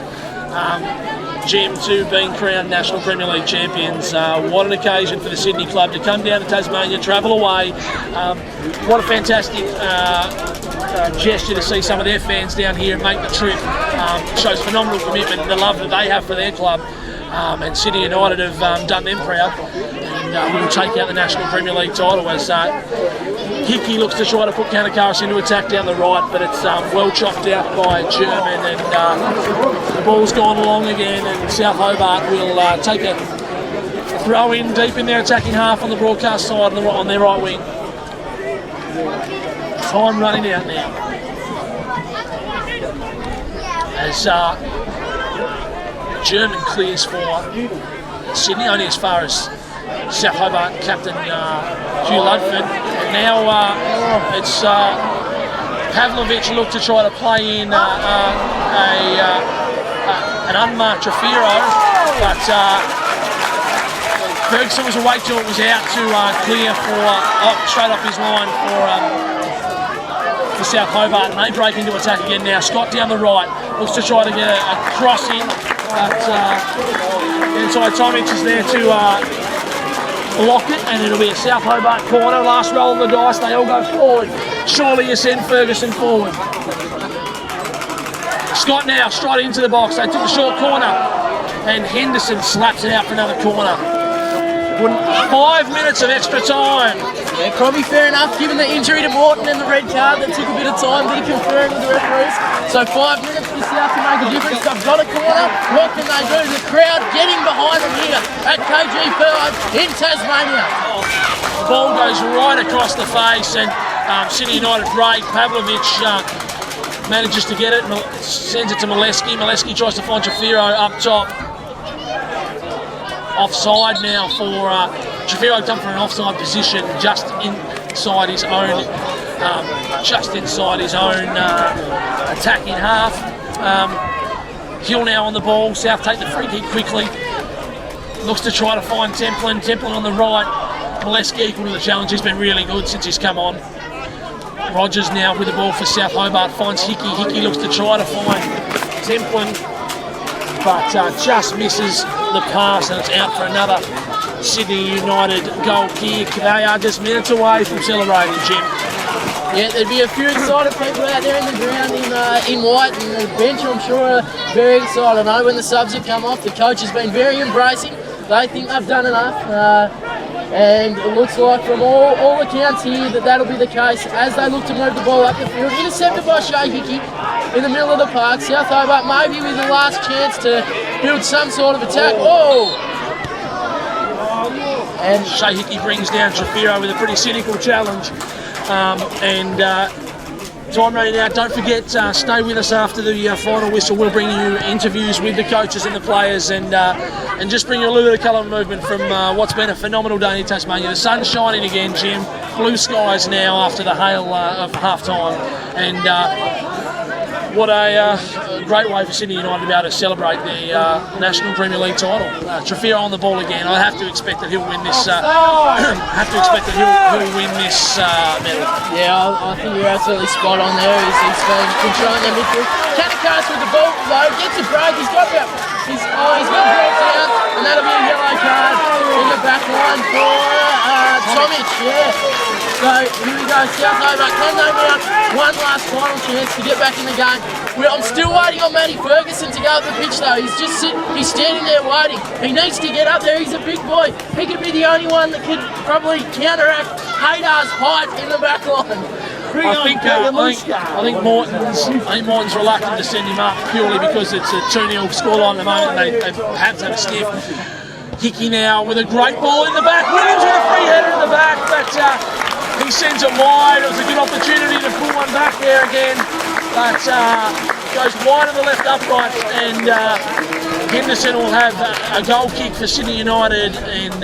Jim, to being crowned National Premier League champions. What an occasion for the Sydney club to come down to Tasmania, travel away. What a fantastic gesture to see some of their fans down here and make the trip. Shows phenomenal commitment and the love that they have for their club. And Sydney United have done them proud. And we will take out the National Premier League title as Hickey looks to try to put Kanakaris into attack down the right, but it's well chopped out by German, and the ball's gone along again, and South Hobart will take a throw in deep in their attacking half on the broadcast side on their right wing. Time running out now as German clears for Sydney, only as far as South Hobart captain Hugh Ludford. And now it's Pavlovich looked to try to play in an unmarked Trefiro, but Ferguson was away till it was out to clear for straight off his line for South Hobart, and they break into attack again now. Scott down the right, looks to try to get a cross in, but inside Tomic is there to block it, and it'll be a South Hobart corner. Last roll of the dice, they all go forward. Surely you send Ferguson forward. Scott now straight into the box. They took the short corner, and Henderson slaps it out for another corner. 5 minutes of extra time. Yeah, probably fair enough given the injury to Morton and the red card that took a bit of time to be confirmed with the referees. So 5 minutes for South to make a difference. They've got a corner. What can they do? The crowd getting behind them here at KG5 in Tasmania. The ball goes right across the face, and Sydney United break. Pavlovich manages to get it and sends it to Molesky. Molesky tries to find Trefiro up top. Offside now for Trefiro. Come for an offside position just inside his own attacking half. Hill now on the ball. South take the free kick quickly. Looks to try to find Templin. Templin on the right. Molesky equal to the challenge. He's been really good since he's come on. Rogers now with the ball for South Hobart. Finds Hickey. Hickey looks to try to find Templin, but just misses the pass, and it's out for another Sydney United goal kick. They are just minutes away from celebrating, Jim. Yeah, there'd be a few excited people out there in the ground in white, and the bench I'm sure are very excited. I know when the subs have come off, the coach has been very embracing. They think they've done enough, and it looks like from all accounts here that that'll be the case as they look to move the ball up the field. Intercepted by Shea Hickey in the middle of the park. South Hobart maybe with the last chance to build some sort of attack. Oh! And Shea Hickey brings down Trefiro with a pretty cynical challenge. Time running out. Don't forget, stay with us after the final whistle. We'll bring you interviews with the coaches and the players, and just bring you a little bit of colour and movement from what's been a phenomenal day in Tasmania. The sun's shining again, Jim. Blue skies now after the hail of half time, and what a great way for Sydney United to be able to celebrate the National Premier League title. Trefiro on the ball again. I have to expect that he'll win this. He'll win this medal. Yeah, I think you're absolutely spot on there. He's been controlling their midfield. Kanakas with the ball low, gets a break. He's got about. He's been brought down, and that'll be a yellow card in the back line for Tomic. Yeah. So here we go. South Hobart, can they mount one last final chance to get back in the game? I'm still waiting on Matty Ferguson to go up the pitch though. He's just he's standing there waiting. He needs to get up there. He's a big boy. He could be the only one that could probably counteract Haydar's height in the back line. I think Morton's reluctant to send him up purely because it's a 2-0 scoreline at the moment. They perhaps have a sniff. Hickey now with a great ball in the back. Williams with a free header in the back, but he sends it wide. It was a good opportunity to pull one back there again, but goes wide on the left upright, and Henderson will have a goal kick for Sydney United, and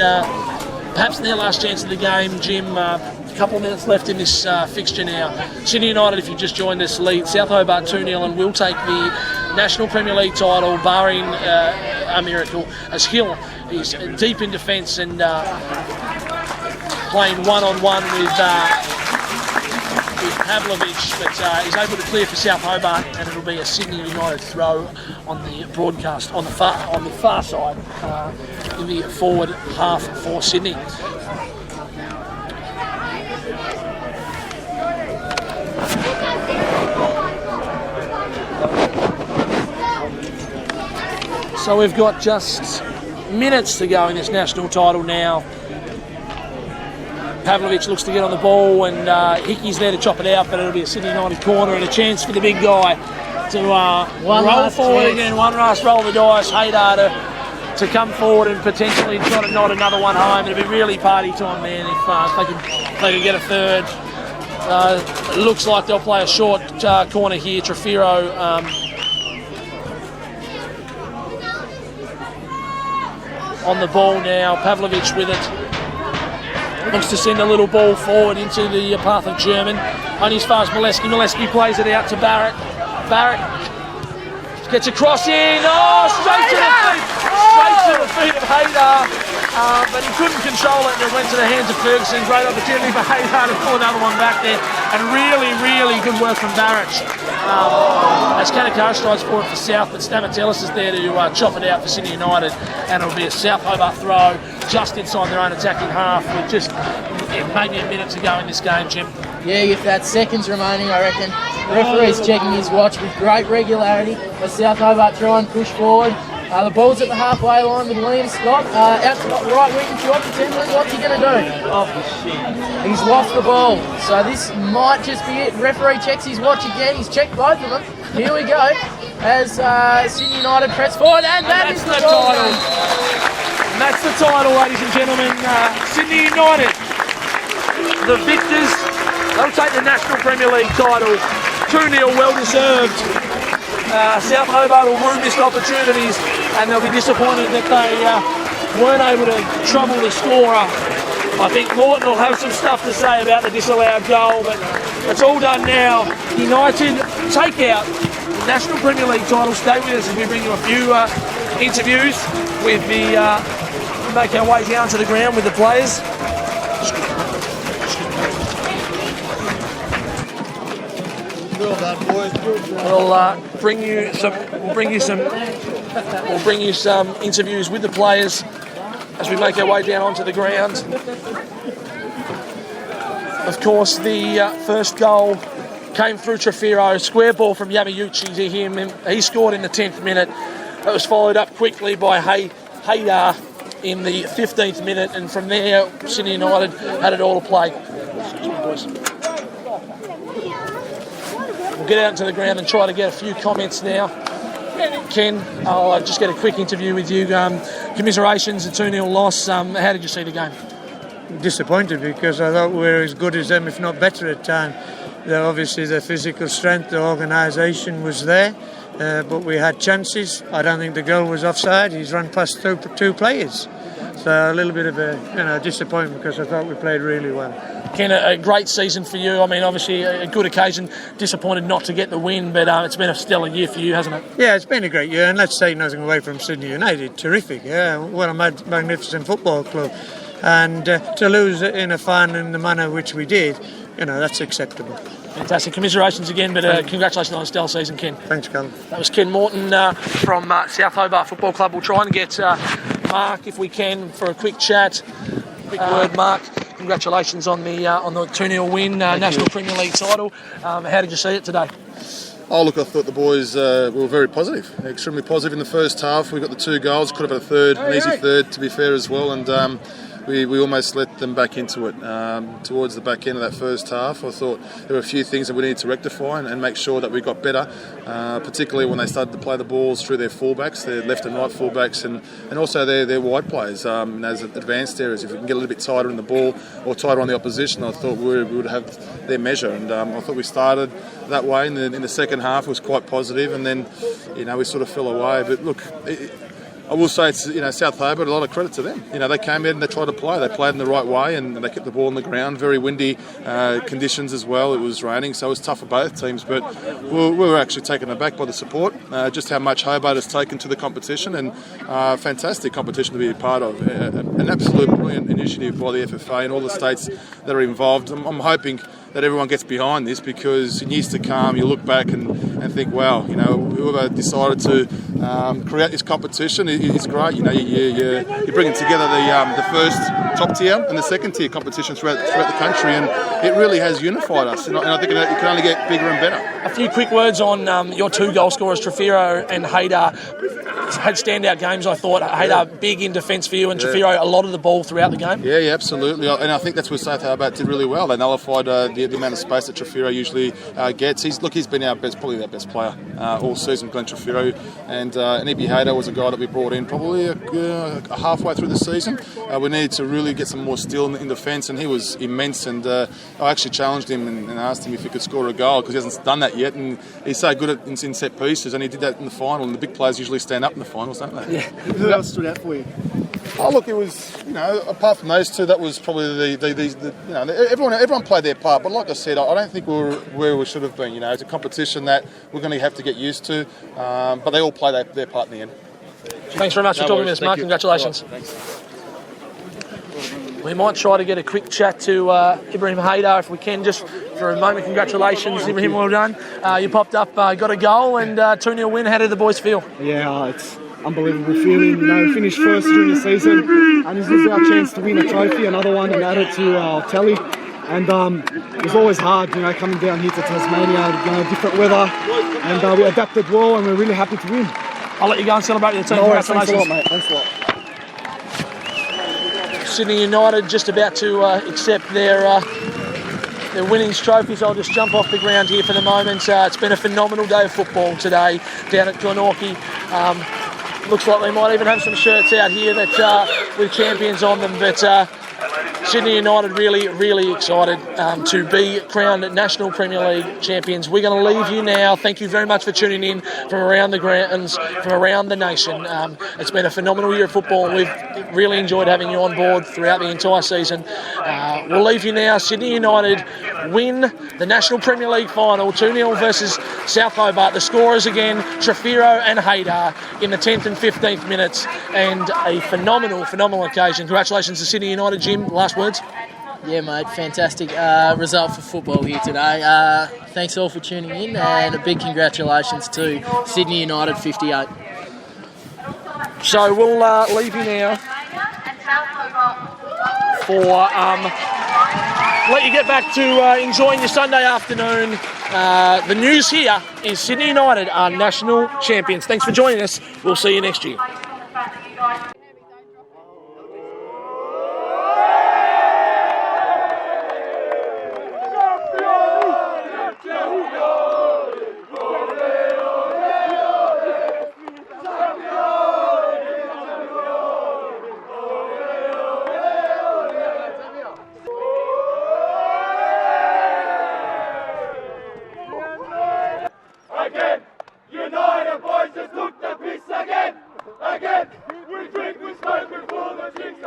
perhaps their last chance of the game, Jim. A couple of minutes left in this fixture now. Sydney United, if you've just joined us, lead South Hobart 2-0 and will take the National Premier League title, barring a miracle, as Hill is deep in defence and playing one-on-one with Pavlovich, but he's able to clear for South Hobart, and it'll be a Sydney United throw on the broadcast on the far side in the forward half for Sydney. So we've got just minutes to go in this national title now. Pavlovich looks to get on the ball, and Hickey's there to chop it out, but it'll be a Sydney United corner and a chance for the big guy to roll forward again. One last roll of the dice. Haydar to come forward and potentially try to knot another one home. It'll be really party time, man, if they can get a third. It looks like they'll play a short corner here. Trefiro on the ball now. Pavlovich with it. Looks to send a little ball forward into the path of German. Only as far as Molesky. Molesky plays it out to Barrett. Barrett gets a cross in. Oh, straight to the feet of Haydar. but he couldn't control it and it went to the hands of Ferguson. Great opportunity for Hobart to pull another one back there, and really, really good work from Barrett. As Kanakar strides forward for South, but Stamatellis is there to chop it out for Sydney United, and it'll be a South Hobart throw just inside their own attacking half with just maybe a minute to go in this game, Jim. Yeah, if that's seconds remaining, I reckon. The referee's checking his watch with great regularity as South Hobart try and push forward. The ball's at the halfway line with Liam Scott. Out to the right wing, shot to Timberlake. What's he going to do? He's lost the ball. So this might just be it. Referee checks his watch again. He's checked both of them. Here we go. As Sydney United press forward, and that is the title. And that's the title, ladies and gentlemen. Sydney United, the victors. They'll take the National Premier League title. 2-0, well deserved. South Hobart will rue missed opportunities, and they'll be disappointed that they weren't able to trouble the scorer. I think Morton will have some stuff to say about the disallowed goal, but it's all done now. United take out the National Premier League title. Stay with us as we bring you a few interviews with the make our way down to the ground with the players. We'll bring you some interviews with the players as we make our way down onto the ground. Of course, the first goal came through Trefiro, square ball from Yamayuchi to him. He scored in the 10th minute. It was followed up quickly by Haydar in the 15th minute, and from there, Sydney United had it all to play. Excuse me, boys. We'll get out into the ground and try to get a few comments now. Ken, I'll just get a quick interview with you. Commiserations, a 2-0 loss. How did you see the game? Disappointed because I thought we were as good as them, if not better at times. Obviously the physical strength, the organisation was there, but we had chances. I don't think the goal was offside. He's run past two players. So a little bit of a disappointment because I thought we played really well. Ken, a great season for you. I mean, obviously a good occasion. Disappointed not to get the win, but it's been a stellar year for you, hasn't it? Yeah, it's been a great year, and let's take nothing away from Sydney United. Terrific, yeah. What a magnificent football club. And to lose in a final in the manner which we did, that's acceptable. Fantastic. Commiserations again, but congratulations on a stellar season, Ken. Thanks, Callan. That was Ken Morton from South Hobart Football Club. We'll try and get Mark, if we can, for a quick chat. Quick word, Mark. Congratulations on the 2-0 win, National Premier League title. How did you see it today? Oh, look, I thought the boys were very positive, extremely positive in the first half. We got the 2 goals, could have had a third, an easy third, to be fair as well, and we almost let them back into it. Towards the back end of that first half, I thought there were a few things that we needed to rectify and make sure that we got better, particularly when they started to play the balls through their fullbacks, their left and right fullbacks, and also their wide players as advanced areas. If we can get a little bit tighter in the ball or tighter on the opposition, I thought we would have their measure. And I thought we started that way in the second half. It was quite positive, and then we sort of fell away. But look, I will say it's South Hobart, a lot of credit to them. They came in and they tried to play. They played in the right way and they kept the ball on the ground. Very windy conditions as well. It was raining, so it was tough for both teams. But we were actually taken aback by the support, just how much Hobart has taken to the competition, and fantastic competition to be a part of. An absolute brilliant initiative by the FFA and all the states that are involved. I'm hoping that everyone gets behind this, because in years to come you look back and think, wow, whoever decided to create this competition is great. You're bringing together the first top tier and the second tier competition throughout the country, and it really has unified us, and I think it can only get bigger and better. A few quick words on your 2 goal scorers, Trefiro and Haydar. Had standout games, I thought. Haydar big in defence for you, and Trefiro a lot of the ball throughout the game. Yeah, absolutely. And I think that's where South Hobart did really well. They nullified the amount of space that Trefiro usually gets. He's been probably our best player all season, Glenn Trefiro. And Ibi Haydar was a guy that we brought in probably halfway through the season. We needed to really get some more steel in defence, and he was immense. And I actually challenged him and asked him if he could score a goal, because he hasn't done that yet. And he's so good in set pieces, and he did that in the final. And the big players usually stand up in the finals, don't they? Yeah. Who else stood out for you? Oh, look, it was, apart from those 2, that was probably everyone played their part. But like I said, I don't think we were where we should have been. It's a competition that we're going to have to get used to. But they all play their part in the end. Thanks very much for talking to us, Mark. Congratulations. Thanks. We might try to get a quick chat to Ibrahim Haydar if we can, just for a moment. Congratulations, Ibrahim, well done. You popped up, got a goal and 2-0 win. How did the boys feel? Yeah, it's unbelievable feeling. We finished first during the season, and this is our chance to win a trophy, another one, and add it to our tally. And it was always hard, coming down here to Tasmania, different weather, and we adapted well, and we're really happy to win. I'll let you go and celebrate with the team. Congratulations. Thanks a lot, mate. Thanks a lot. Sydney United just about to accept their winnings trophies. I'll just jump off the ground here for the moment. It's been a phenomenal day of football today down at Glenorchy. Looks like they might even have some shirts out here that with champions on them, but Sydney United really excited to be crowned National Premier League champions. We're going to leave you now. Thank you very much for tuning in from around the grounds, from around the nation. It's been a phenomenal year of football. We've really enjoyed having you on board throughout the entire season. We'll leave you now. Sydney United win the National Premier League final, 2-0 versus South Hobart. The scorers again, Trefiro and Haydar in the 10th and 15th minutes, and a phenomenal occasion. Congratulations to Sydney United. Jim, last words? Yeah, mate, fantastic result for football here today. Thanks all for tuning in, and a big congratulations to Sydney United 58. So we'll leave you now for let you get back to enjoying your Sunday afternoon. The news here is Sydney United are national champions. Thanks for joining us. We'll see you next year. Again, United boys just took the piss again. We drink, we smoke, we pull the drinks.